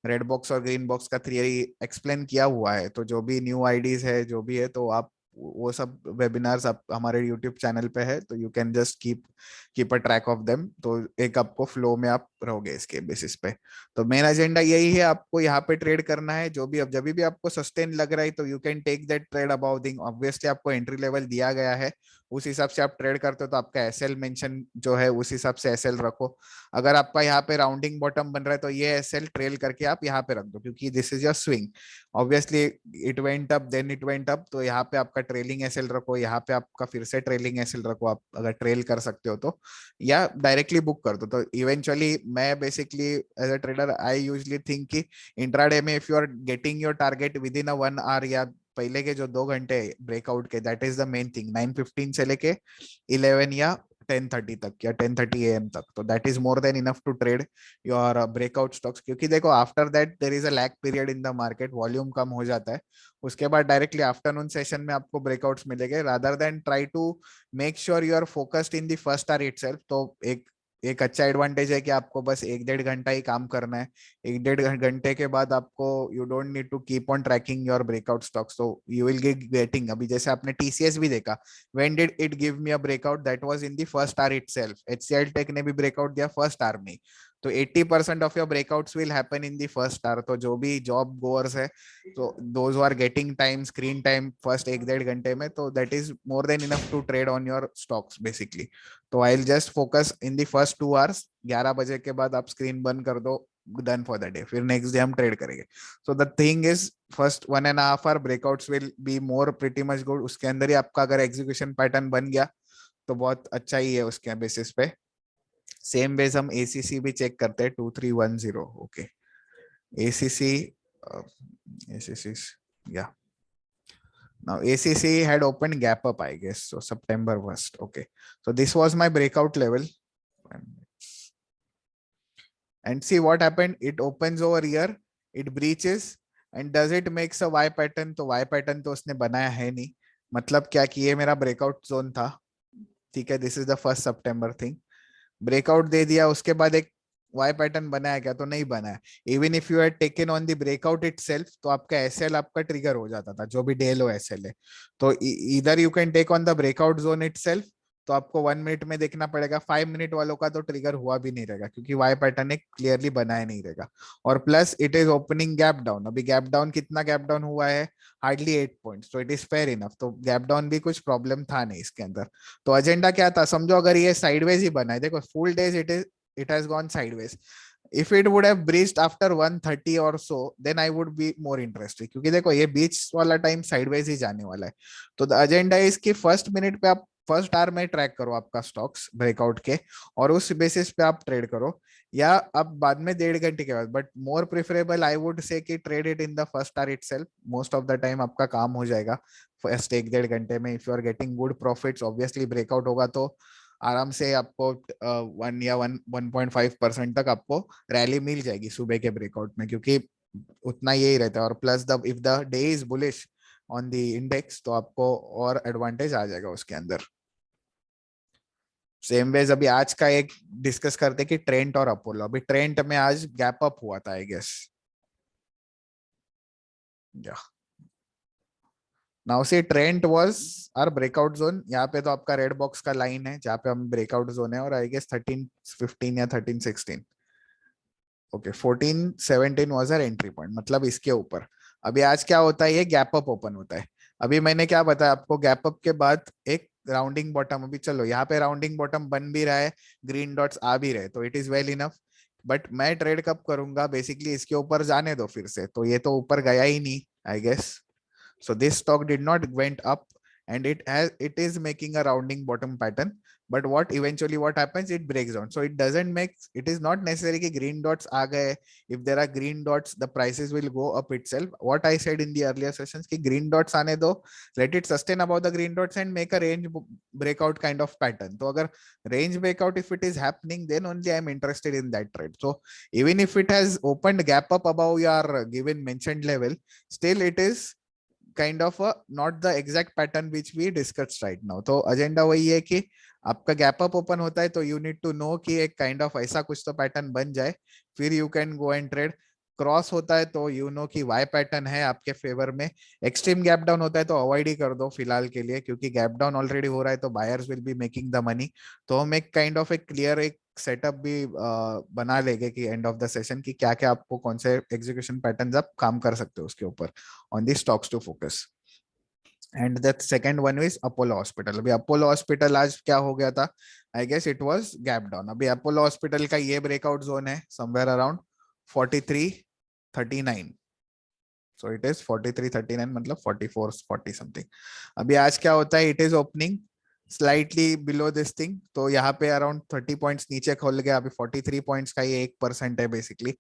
रेड बॉक्स और ग्रीन बॉक्स का थियरी एक्सप्लेन किया हुआ है, तो जो भी न्यू आईडीज है जो भी है, तो आप वो सब वेबिनार्स आप हमारे यूट्यूब चैनल पे है, तो you can just keep a track of them. तो एक आपको फ्लो में आप रहोगे इसके बेसिस पे। तो मेन एजेंडा यही है, आपको यहाँ पे ट्रेड करना है। जो भी अब जब भी आपको सस्टेन लग रहा है तो you can take that trade about thing. Obviously आपको एंट्री लेवल दिया गया है, उस हिसाब से आप ट्रेड करते हो, तो आपका एसएल मेंशन जो है उस हिसाब से एसएल रखो। अगर आपका यहाँ पे राउंडिंग बॉटम बन रहा है तो ये एसएल ट्रेल करके आप यहाँ पे रख दो, क्योंकि this is your swing. Obviously it went up then it went up, तो यहाँ पे आपका ट्रेलिंग एसएल रखो, यहाँ पे आपका फिर से ट्रेलिंग एसएल रखो, आप अगर ट्रेल कर सकते हो तो, या डायरेक्टली बुक कर दो। तो इवेंचुअली मैं basically as a trader I usually think कि इंट्राडे में if you are getting your target within a 1 hour या पहले के जो 2 घंटे ब्रेकआउट के, that is the main thing. 9:15 से लेके 11 या 10:30 तक या 10:30 AM तक, तो that is more than enough to trade your breakout stocks. क्योंकि देखो after that there is a lag period in the market, volume कम हो जाता है, उसके बाद डायरेक्टली आफ्टरनून सेशन में आपको ब्रेकआउट्स मिलेंगे। Rather than try to make sure you are focused in the first hour itself. तो एक अच्छा एडवांटेज है कि आपको बस 1-1.5 घंटा ही काम करना है। 1-1.5 घंटे के बाद आपको you don't need to keep on tracking your breakout stocks, तो यू विल गेटिंग। अभी जैसे आपने टीसीएस भी देखा, when did it give me a breakout, that was in the first hour itself. HCL tech ने भी ब्रेकआउट दिया first hour में। तो 80% of your breakouts will happen in the first hour. तो जो भी जॉब गोअर्स है, तो those are getting time, screen time first 1-1.5 घंटे में, तो that is more than enough to trade on your stocks basically. तो I will just focus in the first 2 hours. 11 बजे के बाद आप स्क्रीन बंद कर दो, डन फॉर द डे, फिर नेक्स्ट डे हम ट्रेड करेंगे। So the thing is first 1.5 hour breakouts will be more pretty much good. उसके अंदर ही आपका अगर एग्जीक्यूशन पैटर्न बन गया तो बहुत अच्छा ही है उसके बेसिस पे। सेम बेस हम एसीसी भी चेक करते हैं 2310। ओके, एसीसी, एसीसी, या now ACC had opened gap up, I guess, so September 1st. Okay, so this was my breakout level, and see what happened. It opens over here, it breaches, and does it makes a Y pattern? तो Y pattern तो उसने बनाया है नहीं। मतलब क्या कि ये मेरा ब्रेकआउट जोन था, ठीक है, दिस इज द 1 सितंबर थिंग। ब्रेकआउट दे दिया, उसके बाद एक वाई पैटर्न बनाया क्या? तो नहीं बनाया। Even if you had taken on the breakout itself, तो आपका एसएल आपका ट्रिगर हो जाता था, जो भी डेल हो एसएल है। तो इधर you can take on the breakout zone itself, तो आपको 1 मिनट में देखना पड़ेगा। 5 मिनट वालों का तो ट्रिगर हुआ भी नहीं रहेगा, क्योंकि वाई पैटर्न एक क्लियरली बनाया नहीं रहेगा। और plus it is opening gap down. अभी गैप डाउन कितना गैप डाउन हुआ है? हार्डली 8 पॉइंट्स, तो इट इज फेयर इनफ। तो गैप डाउन भी कुछ प्रॉब्लम था नहीं इसके अंदर। तो एजेंडा क्या था समझो, अगर ये साइडवेज ही बना है, देखो full days it has gone sideways. If it would have breached after 1:30 or so, then I would be more interested, क्योंकि देखो ये बीच वाला टाइम साइडवेज ही जाने वाला है। तो द एजेंडा इज कि फर्स्ट मिनट पे आप फर्स्ट आवर में ट्रैक करो आपका स्टॉक्स ब्रेकआउट के, और उस बेसिस पे आप ट्रेड करो, या अब बाद में 1.5 घंटे के बाद। But more preferable I would say कि trade it in the first hour itself. Most of the time आपका काम हो जाएगा फर्स्ट 1-1.5 घंटे में। If you are getting good profits, obviously breakout होगा तो आराम से आपको 1 या 1.5% तक आपको रैली मिल जाएगी सुबह के ब्रेकआउट में, क्योंकि उतना यही रहता है। और plus the if the day is bullish on the index, तो आपको और एडवांटेज आ जाएगा उसके अंदर। सेम वेज अभी आज का एक डिस्कस करते कि ट्रेंट और अपोलो। अभी ट्रेंट में आज गैप अप हुआ था आई गेस, या now see Trent was our breakout zone. यहाँ पे तो आपका रेड बॉक्स का लाइन है जहाँ पे हम ब्रेकआउट जोन है, और आई गेस 13-15 या 13-16। Okay, 14-17 was our entry point, मतलब इसके ऊपर। अभी आज क्या होता है, ये गैप अप ओपन होता है। अभी मैंने क्या बताया आपको, गैप अप के बाद एक राउंडिंग बॉटम। अभी चलो यहाँ पे राउंडिंग बॉटम बन भी रहा है, ग्रीन डॉट्स आ भी रहे, तो it is well enough. But मैं ट्रेड कब करूंगा? बेसिकली इसके ऊपर जाने दो फिर से। तो ये तो ऊपर गया ही नहीं I guess. So this stock did not went up, and it is making a rounding bottom pattern. But what happens, it breaks down. So it doesn't make, it is not necessary कि green dots आ गए. If there are green dots, the prices will go up itself. What I said in the earlier sessions कि green dots आने दो, let it sustain above the green dots and make a range breakout kind of pattern. तो अगर range breakout if it is happening, then only I am interested in that trade. So even if it has opened gap up above your given mentioned level, still it is kind of not the exact pattern which we discuss right now. तो agenda वही है कि आपका gap up open होता है तो you need to know कि एक काइंड ऑफ ऐसा कुछ तो पैटर्न बन जाए, फिर you can go and trade. Cross होता है तो यू नो कि वाई पैटर्न है आपके फेवर में। एक्सट्रीम गैप डाउन होता है तो अवॉइड ही कर दो फिलहाल के लिए, क्योंकि गैप डाउन ऑलरेडी हो रहा है तो buyers will be making the money. तो हम एक काइंड ऑफ एक क्लियर एक सेटअप भी बना लेंगे कि एंड ऑफ द सेशन की क्या क्या आपको कौन से एग्जीक्यूशन पैटर्न्स आप काम कर सकते हो उसके ऊपर on the stocks to focus. And that second one is Apollo hospital. अभी अपोलो हॉस्पिटल आज क्या हो गया था, I guess it was gap down. अभी अपोलो हॉस्पिटल का ये ब्रेकआउट जोन है somewhere around 43-39। So it is 43-39, मतलब 44-40 समथिंग। अभी आज क्या होता है, it is opening slightly below this thing, तो यहाँ पे अराउंड 30 पॉइंट्स नीचे खोल गया। अभी 43 पॉइंट्स का ये 1% है बेसिकली,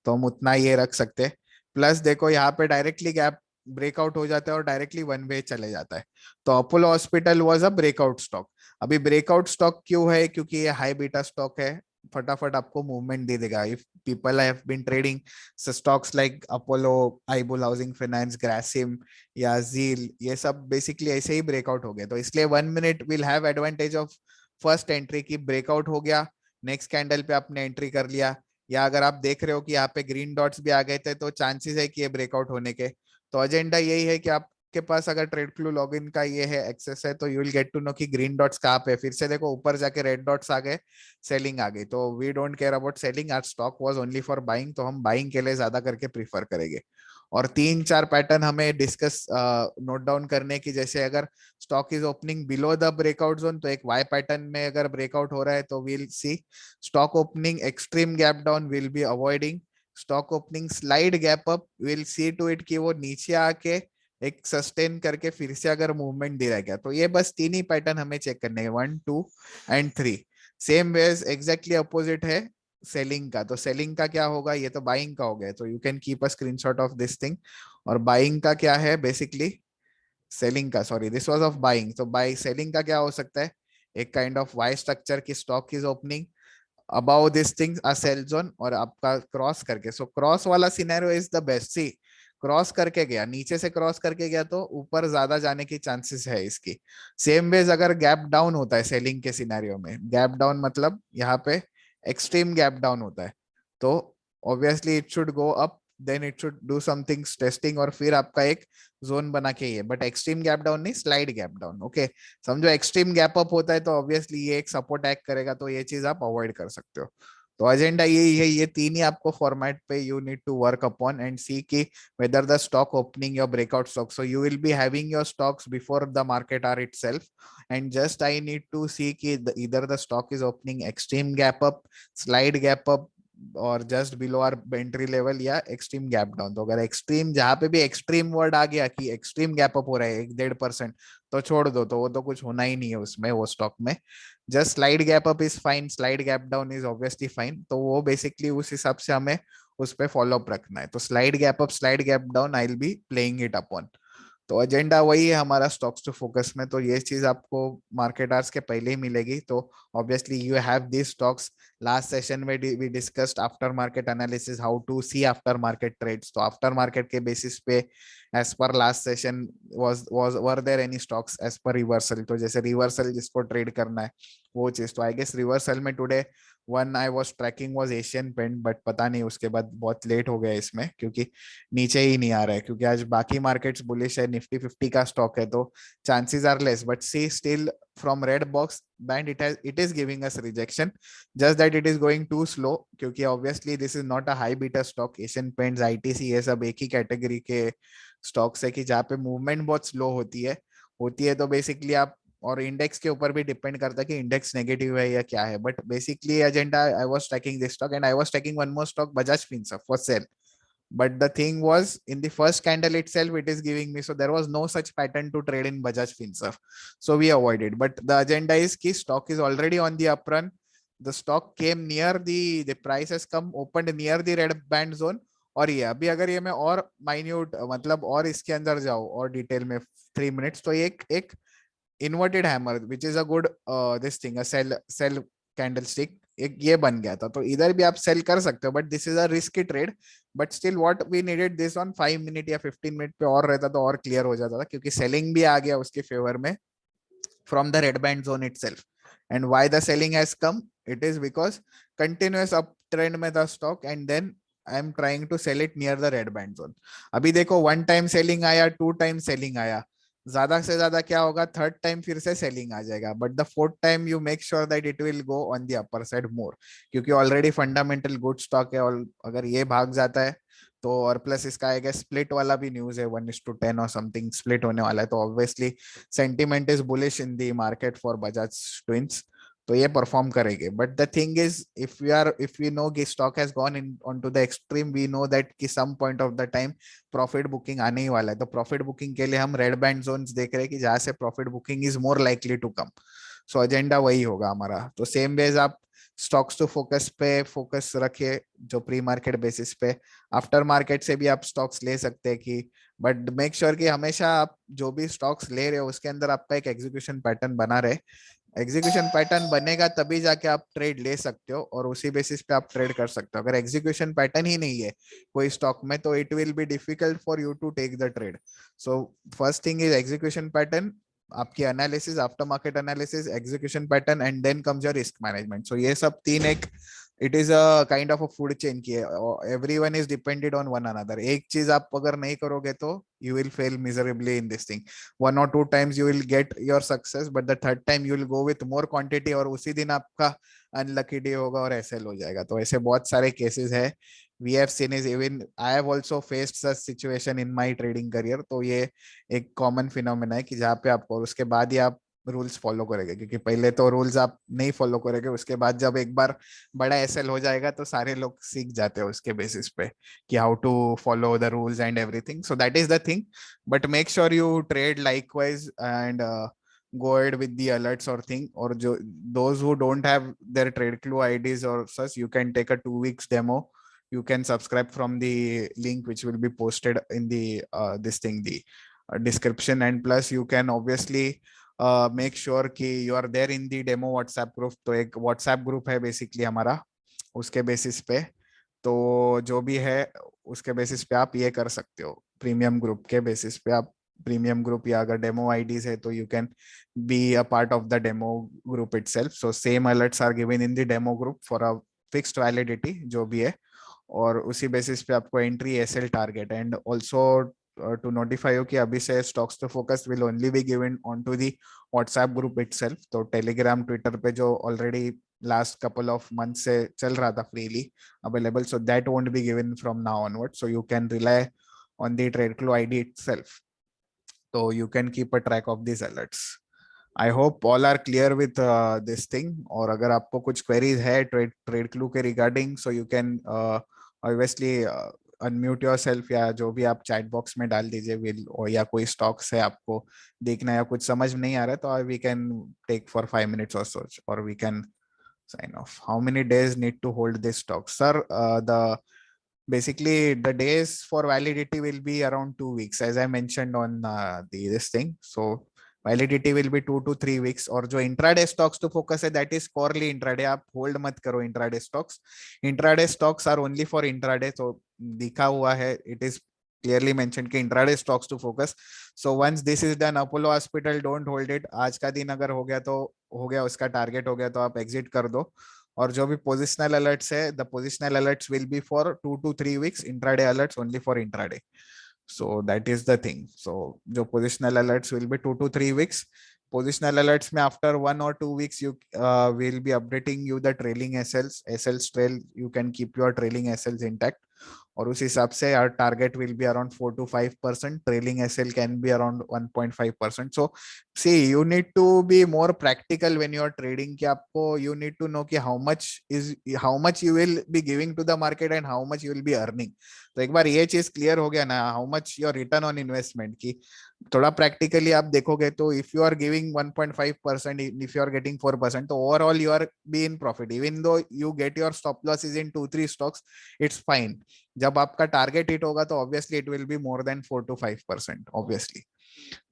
तो हम उतना ये रख सकते हैं। प्लस देखो यहाँ पे डायरेक्टली गैप ब्रेकआउट हो जाता है और डायरेक्टली वन वे चले जाता है। तो Apollo hospital was a breakout stock. अभी ब्रेकआउट स्टॉक क्यों है? क्योंकि ये हाई बीटा स्टॉक है, फटाफट आपको मूवमेंट दे देगा। If people have been trading stocks like Apollo, Ibull housing finance, Grasim या जील, ये सब बेसिकली ऐसे ही ब्रेकआउट हो गए। तो इसलिए 1 minute will have advantage of first entry की। ब्रेकआउट हो गया, नेक्स्ट कैंडल पे आपने एंट्री कर लिया, या अगर आप देख रहे हो कि यहाँ पे ग्रीन डॉट्स भी आ गए थे तो चांसेस है कि ये ब्रेकआउट होने के। तो एजेंडा यही है कि आपके पास अगर ट्रेड फ्लू लॉगिन का ये है एक्सेस है, तो you will get to know कि ग्रीन डॉट्स कहाँ पे। फिर से देखो ऊपर जाके रेड डॉट्स आ गए, सेलिंग आ गई। तो we don't care about selling, आज stock was only for buying, तो हम बाइंग के लिए ज्यादा करके प्रीफर करेंगे। और 3-4 पैटर्न हमें डिस्कस नोट डाउन करने की, जैसे अगर stock is opening below the breakout zone, तो एक वाई पैटर्न में अगर ब्रेकआउट हो रहा है तो will see stock opening extreme gap down, will be avoiding stock opening slide gap up, will see to it कि वो नीचे आके एक सस्टेन करके फिर से अगर मूवमेंट दे रहा है क्या। तो ये बस 3 ही पैटर्न हमें चेक करने हैं, 1, 2 and 3। Same ways exactly opposite है सेलिंग का। तो सेलिंग का क्या होगा? ये तो बाइंग का हो गया, तो you can keep a screenshot of this thing. और बाइंग का क्या है बेसिकली? सेलिंग का, sorry this was of buying. तो बाई सेलिंग का क्या हो सकता है? एक काइंड ऑफ वाई स्ट्रक्चर की stock is opening above this things a sell zone, और आपका क्रॉस करके, सो क्रॉस वाला scenario is the best. See cross करके गया, नीचे से क्रॉस करके गया तो ऊपर ज्यादा जाने की चांसेस है इसकी। सेम वेज अगर गैप डाउन होता है सेलिंग के सिनेरियो में, गैप डाउन मतलब यहाँ पे एक्सट्रीम गैप डाउन होता है, तो obviously it should go up, then it should do something testing, और फिर आपका एक जोन बना के ये, बट एक्सट्रीम गैप डाउन नहीं, स्लाइड गैप डाउन। ओके, समझो एक्सट्रीम गैप अप होता है तो ऑब्वियसली ये एक सपोर्ट एक्ट करेगा, तो ये चीज आप अवॉइड कर सकते हो। तो एजेंडा यही है, ये 3 ही आपको फॉर्मेट पे you need to work upon and see की whether the stock opening your breakout stock. So you will be having your stocks before the market are itself, and just I need to see कि either the stock is opening extreme gap up, slide gap up, और just below our entry level, या extreme gap down. तो अगर extreme, जहां पे भी extreme word आ गया कि एक्सट्रीम गैप अप हो रहा है 1-1.5%, तो छोड़ दो, तो वो तो कुछ होना ही नहीं है उसमें, वो स्टॉक में। Just slide gap up is fine, slide gap down is obviously fine. तो वो बेसिकली उस हिसाब से हमें उस पर फॉलो अप रखना है। तो slide gap up, slide gap down, I will be playing it upon. तो एजेंडा वही है हमारा स्टॉक्स टू फोकस में। तो ये चीज आपको मार्केट आवर्स के पहले ही मिलेगी। तो obviously you have this stocks. Last session में we discussed after market analysis, how to see after market trades. तो आफ्टर मार्केट के बेसिस पे as per last session was were there any stocks as per reversal. तो जैसे reversal जिसको trade करना है वो चीज, तो आई गेस रिवर्सल में today one I was tracking was Asian paint, but पता नहीं उसके बाद बहुत लेट हो गया इसमें, क्योंकि नीचे ही नहीं आ रहा है, क्योंकि आज बाकी मार्केट्स बुलिश है, निफ्टी 50 का स्टॉक है, तो chances are less. But see still from red box band it is giving us rejection, just that it is going to slow, क्योंकि obviously this is not a high beta stock. Asian Paints, ITC, ये सब एक ही category के stocks है कि जहाँ पे movement बहुत स्लो होती है। तो बेसिकली आप, और इंडेक्स के ऊपर भी डिपेंड करता है कि इंडेक्स नेगेटिव है या क्या है। But basically agenda, I was tracking this stock and I was tracking one more stock, Bajaj Finserv, for sale. But the thing was, in the first candle itself, it is giving me, so there was no such pattern to trade in Bajaj Finserv. So we avoided. But the agenda is कि stock is already on the up run. The stock came near the price has come, opened near the red band zone. और ये अभी अगर ये मैं और minute, मतलब और इसके अंदर जाऊं और डिटेल में 3 मिनट्स, तो एक एक inverted hammer which is a good this thing, sell sell candlestick, एक ये बन गया था। तो इधर भी आप सेल कर सकते हो, but this is a risky trade. But still what we needed this on 5 minute या 15 मिनट पे और रहता तो और क्लियर हो जाता था, क्योंकि सेलिंग भी आ गया उसके फेवर में from the red band zone itself. And why the selling has come? It is because continuous uptrend में the stock, and then I am trying to sell it near the red band zone. अभी देखो 1 time selling आया, 2 time selling आया, ज्यादा से ज्यादा क्या होगा, 3rd टाइम फिर से सेलिंग आ जाएगा, but the 4th time you make sure that it will go on the upper side मोर, क्योंकि ऑलरेडी फंडामेंटल गुड स्टॉक है। और अगर ये भाग जाता है तो, और प्लस इसका आएगा स्प्लिट वाला भी न्यूज है, 1:10 और समथिंग स्प्लिट होने वाला है, तो obviously sentiment is bullish in the market for Bajaj twins. तो ये परफॉर्म करेंगे। But the thing is, if we know कि stock has gone in on to the extreme, we know that कि some point of the time profit booking आने ही वाला है। तो प्रॉफिट बुकिंग के लिए हम रेड बैंड जोन्स देख रहे हैं कि जहां से profit booking is more likely to come. So agenda वही होगा हमारा। तो सेम वेज आप स्टॉक्स टू फोकस पे फोकस रखिए जो प्री मार्केट बेसिस पे। आफ्टर मार्केट से भी आप स्टॉक्स ले सकते हैं कि, बट मेक श्योर कि हमेशा आप जो भी स्टॉक्स ले रहे हो उसके अंदर आपका एक एग्जीक्यूशन पैटर्न बना रहे। एग्जीक्यूशन पैटर्न बनेगा तभी जाके आप ट्रेड ले सकते हो और उसी बेसिस पे आप ट्रेड कर सकते हो। अगर एग्जीक्यूशन पैटर्न ही नहीं है कोई स्टॉक में तो it will be difficult for you to take the trade. So first thing is execution pattern, आपकी analysis, after market analysis, execution pattern and then comes your risk management. So ये सब तीन एक, it is a kind of a food chain की everyone is depended on one another. एक चीज आप अगर नहीं करोगे तो you will fail miserably in this thing. 1 or 2 times you will get your success but the third time you will go with more quantity और उसी दिन आपका अनलकी डे होगा और एसएल हो जाएगा। तो ऐसे बहुत सारे केसेस है we have seen is even I have also faced such situation in my trading career। तो ये एक कॉमन फिनोमेना है कि जहाँ पे आपको, और उसके बाद ही आप रूल्स फॉलो करेंगे, क्योंकि पहले तो रूल्स आप नहीं फॉलो करेंगे, उसके बाद जब एक बार बड़ा एसएल हो जाएगा तो सारे लोग सीख जाते हैं उसके बेसिस पे कि how to follow the rules and everything. So that is the thing, but make sure you trade likewise and go ahead with the alerts or thing, or those who don't have their trade clue IDs or such, you can take a 2 weeks demo. You can subscribe from the link which will be posted in the this thing, the description, and plus you can obviously make sure कि you are there in the demo WhatsApp group। तो एक WhatsApp group है basically हमारा, उसके basis पे तो जो भी है उसके बेसिस पे आप ये कर सकते हो। प्रीमियम ग्रुप के बेसिस पे आप, प्रीमियम ग्रुप या अगर डेमो आईडीज है तो you can be a part of the demo group itself. So same alerts are given in the demo group for a fixed validity जो भी है, और उसी बेसिस पे आपको entry SL target and also to notify हो कि अभी से stocks to focus will only be given on to the WhatsApp group itself. तो टेलीग्राम ट्विटर पे जो already last couple of month से चल रहा था freely available, so that won't be given from now onwards, so you can rely on the TradeClue ID itself, so you can keep a track of these alerts। I hope all are clear with this thing। और अगर आपको कुछ queries है TradeClue के regarding, so you can obviously unmute your self या जो भी आप चैट बॉक्स में डाल दीजिए विल, और या कोई स्टॉक्स है आपको देखना है या कुछ समझ नहीं आ रहा है तो we can take for 5 minutes or so, or we can sign off। How many days need to hold this stock, sir? The basically the days for validity will be around 2 weeks as I mentioned on the this thing। So validity will be 2 to 3 weeks। और जो intraday stocks to focus है that is purely intraday, आप hold मत करो intraday stocks. Intraday stocks are only for intraday, तो दिखा हुआ है, इट इज क्लियरली मेंशन कि intraday stocks to focus. So once this is done, Apollo hospital don't hold it. आज का दिन अगर हो गया तो हो गया, उसका टारगेट हो गया तो आप एग्जिट कर दो। और जो भी पोजिशनल अलर्ट्स है, the positional alerts will be for 2 to 3 weeks, intraday alerts only for intraday. So that is the thing। So जो positional alerts will be 2 to 3 weeks। Positional alerts में after 1 or 2 weeks you will be updating you the trailing SLs trail, you can keep your trailing SLs intact। और उस हिसाब से our target will be around 4 to 5%, trailing SL can be around 1.5%। So see, you need to be more practical when you are trading कि आपको you need to know कि how much you will be giving to the market and how much you will be earning। तो एक बार ये चीज clear हो गया ना, how much your return on investment की थोड़ा प्रैक्टिकली आप देखोगे तो if you are giving 1.5%, if you are getting 4%, तो overall you are be in profit even though you get your stop loss is in 2-3 stocks, it's fine. जब आपका target hit होगा तो obviously it will be more than 4 to 5% obviously.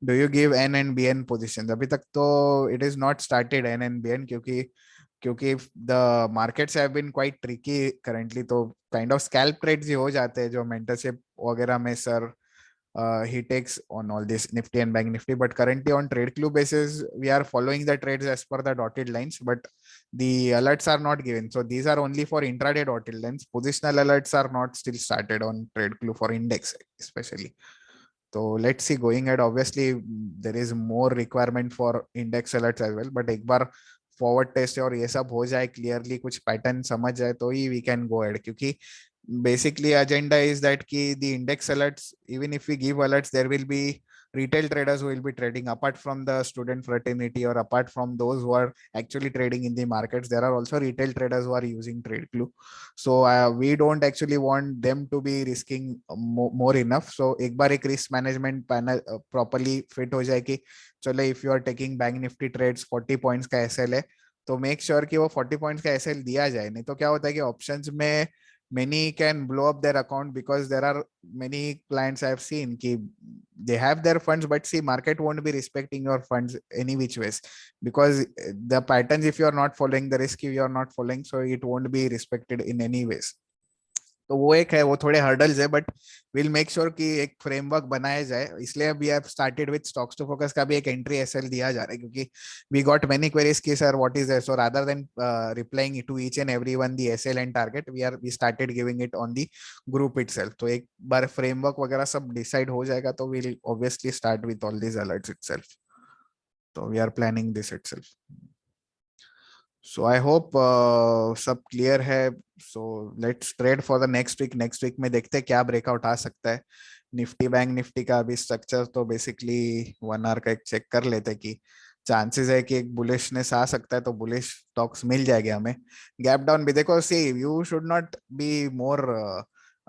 Do you give N and B N position? अभी तक तो it is not started N and B N, क्योंकि the markets have been quite tricky currently, तो kind of scalp trades ही हो जाते हैं जो मेंटरशिप वगैरह में sir he takes on all this nifty and bank nifty। but currently on trade clue basis we are following the trades as per the dotted lines, but the alerts are not given, so these are only for intraday dotted lines। positional alerts are not still started on trade clue for index especially। so let's see going ahead, obviously there is more requirement for index alerts as well, but एक बार forward test और ये सब हो जाए clearly, कुछ pattern समझ जाए तो ही वी कैन गो एड। क्योंकि basically agenda is that ki the index alerts, even if we give alerts, there will be retail traders who will be trading apart from the student fraternity, or apart from those who are actually trading in the markets, there are also retail traders who are using trade clue। so we don't actually want them to be risking more enough। so एक बार एक risk management panel properly fit हो जाए कि चलो if you are taking bank nifty trades 40 points का SL है तो make sure कि वो 40 पॉइंट्स का एसएल दिया जाए, नहीं तो क्या होता है कि ऑप्शंस में many can blow up their account because there are many clients I have seen ki they have their funds, but see market won't be respecting your funds any which ways, because the patterns, if you are not following the risk, you are not following, so it won't be respected in any ways. तो वो एक है, वो थोड़े hurdles है, but will make sure कि एक framework बनाया जाए, इसलिए अभी आप started with stocks to focus का भी एक एंट्री एसएल दिया जा रहा है, क्योंकि वी गॉट मेनी क्वेरीज की sir what is this, so rather than replying to each and everyone the SL and target, we started giving it on the group itself. तो एक बार फ्रेमवर्क वगैरह सब डिसाइड हो जाएगा तो will obviously start with all these alerts itself. तो we are planning this itself. So I hope सब clear है। So let's trade for the next week. Next week में देखते हैं क्या ब्रेकआउट आ सकता है। निफ्टी बैंक निफ्टी का अभी स्ट्रक्चर तो बेसिकली 1 आवर का एक चेक कर लेते हैं कि चांसेस है कि एक बुलिशनेस आ सकता है, तो बुलिश स्टॉक्स मिल जाएंगे हमें। गैप डाउन भी देखो, see you should not be more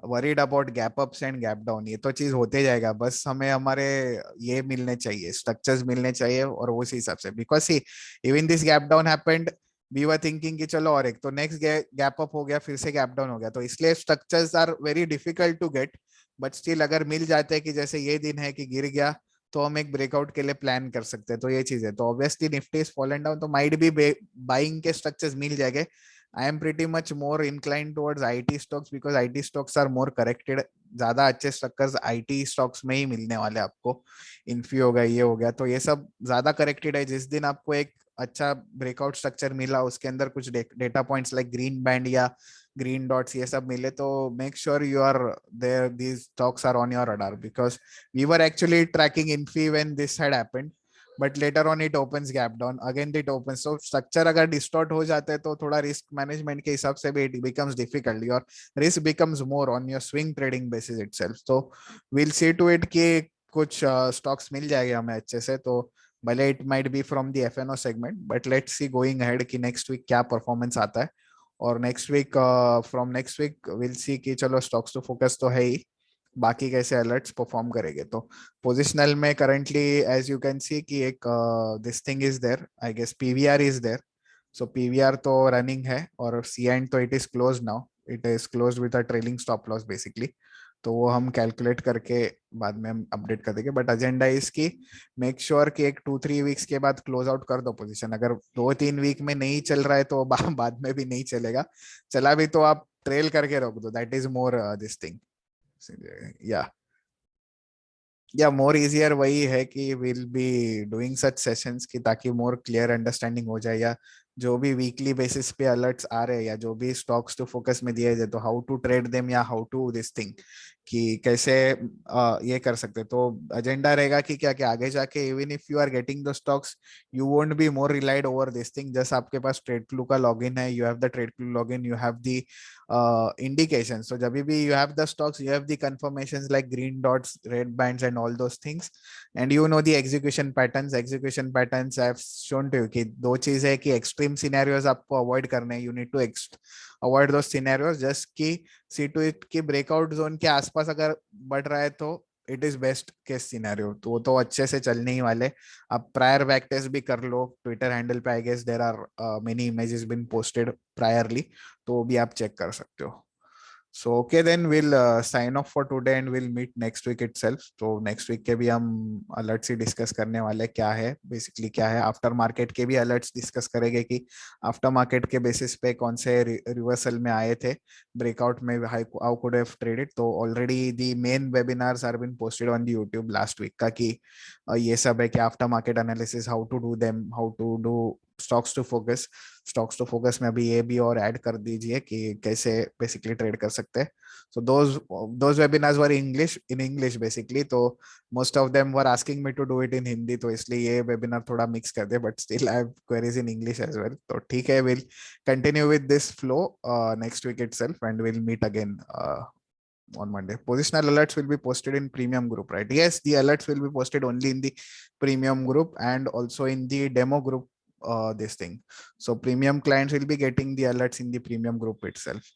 worried about gap ups and gap down, ये तो चीज होते जाएगा, बस हमें हमारे ये मिलने चाहिए, स्ट्रक्चर्स मिलने चाहिए, और उसी हिसाब से, because see even this gap down happened, we were thinking कि चलो और एक तो नेक्स्ट गैप अप हो गया, फिर से गैप डाउन हो गया, तो इसलिए structures are very difficult to get. But still अगर मिल जाते हैं कि जैसे ये दिन है कि गिर गया, तो हम एक ब्रेकआउट के लिए प्लान कर सकते हैं। तो ये चीज है, तो obviously Nifty is fallen down, तो माइट बी बाइंग के स्ट्रक्चर्स मिल जाएंगे। I am pretty much more incline towards IT stocks, because IT stocks are more corrected. ज्यादा अच्छे स्ट्रक्चर्स आईटी स्टॉक्स में ही मिलने वाले आपको। इन्फी हो गया, ये हो गया, तो ये सब ज्यादा करेक्टेड है। जिस दिन आपको एक अच्छा ब्रेकआउट स्ट्रक्चर मिला, उसके अंदर कुछ data points like green band या ग्रीन डॉट्स ये सब मिले, तो make sure you are there, these stocks are on your radar, because we were actually tracking Infy when this had happened, but later on it opens gap down again, it open. So structure अगर distort हो जाता है तो थोड़ा risk management के हिसाब से भी it becomes difficult, your risk becomes more on your swing trading basis itself. तो विल सी टू इट कि कुछ स्टॉक्स मिल जाएंगे हमें अच्छे से, तो भले it might be from the FNO segment, but let's see going ahead कि नेक्स्ट वीक क्या परफॉर्मेंस आता है। और next week, from next week will see कि चलो स्टॉक्स टू फोकस तो है ही, बाकी कैसे अलर्ट्स परफॉर्म करेंगे। तो पोजिशनल में currently as you can see कि एक this thing is there, I guess PVR is there. So PVR तो रनिंग है, और सी एंड तो it is close now, it is close with a trailing stop loss basically. तो वो हम कैलकुलेट करके बाद में हम अपडेट कर देंगे, बट एजेंडा इसकी मेक श्योर कि एक 2-3 वीक्स के बाद क्लोज आउट कर दो पोजीशन। अगर 2-3 वीक में नहीं चल रहा है तो बाद में भी नहीं चलेगा, चला भी तो आप ट्रेल करके रोक दो, that is more this thing. या या मोर इजियर वही है कि will be doing such sessions की, ताकि मोर क्लियर अंडरस्टैंडिंग हो जाए, या जो भी वीकली बेसिस पे अलर्ट्स आ रहे हैं, या जो भी स्टॉक्स टू फोकस में दिए जाए, तो हाउ टू ट्रेड देम, या हाउ टू दिस थिंग कि कैसे ये कर सकते। तो एजेंडा रहेगा कि क्या क्या आगे जाके even if you are getting the stocks, you won't be more relied over this thing, just आपके पास ट्रेडक्लू का लॉगिन है, you have the TradeClue login, you have the indications. So जब भी you have the stocks, you have the confirmations like green dots, red bands and all those things, and you know the execution patterns. Execution patterns I have shown to you कि दो चीज है कि extreme scenarios आपको avoid करने हैं, you need to avoid those scenarios, just कि see to it कि breakout zone के आसपास अगर बढ़ रहा है तो it is best case scenario, तो वो तो अच्छे से चलने ही वाले। आप प्रायर बैक टेस्ट भी कर लो ट्विटर हैंडल पे, I guess there are many images been posted priorly, तो वो भी आप चेक कर सकते हो। So okay then will sign off for today and will meet next week itself. तो नेक्स्ट वीक के भी हम अलर्ट्स ही डिस्कस करने वाले, क्या है बेसिकली, क्या है आफ्टर मार्केट के भी अलर्ट्स डिस्कस करेंगे कि आफ्टर मार्केट के बेसिस पे कौन से रिवर्सल में आए थे, ब्रेकआउट में हाउ कुड हैव ट्रेडेड। तो already the main webinars are been posted on the YouTube last week का, कि ये सब है कि after market analysis, how to do them, how to do stocks to focus. Stocks to focus में अभी ये भी और ऐड कर दीजिए कि कैसे बेसिकली ट्रेड कर सकते हैं। So those webinars were English, in English basically, तो most of them were asking me to do it in Hindi, तो इसलिए ये वेबिनार थोड़ा मिक्स कर दे, but still I have queries in English as well. तो ठीक है, will continue with this flow next week itself and will meet again on Monday. Positional alerts will be posted in premium group, right? Yes, the alerts will be posted only in the premium group and also in the demo group, this thing. So premium clients will be getting the alerts in the premium group itself.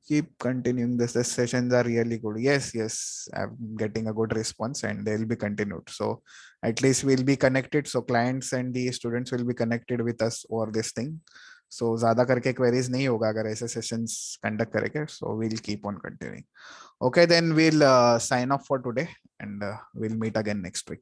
keep continuing this. The sessions are really good. Yes, yes, I'm getting a good response and they'll be continued. So at least we'll be connected, so clients and the students will be connected with us over this thing. So ज्यादा करके queries नहीं होगा अगर ऐसे sessions conduct करेंगे. So we'll keep on continuing. Okay, then we'll sign off for today and we'll meet again next week.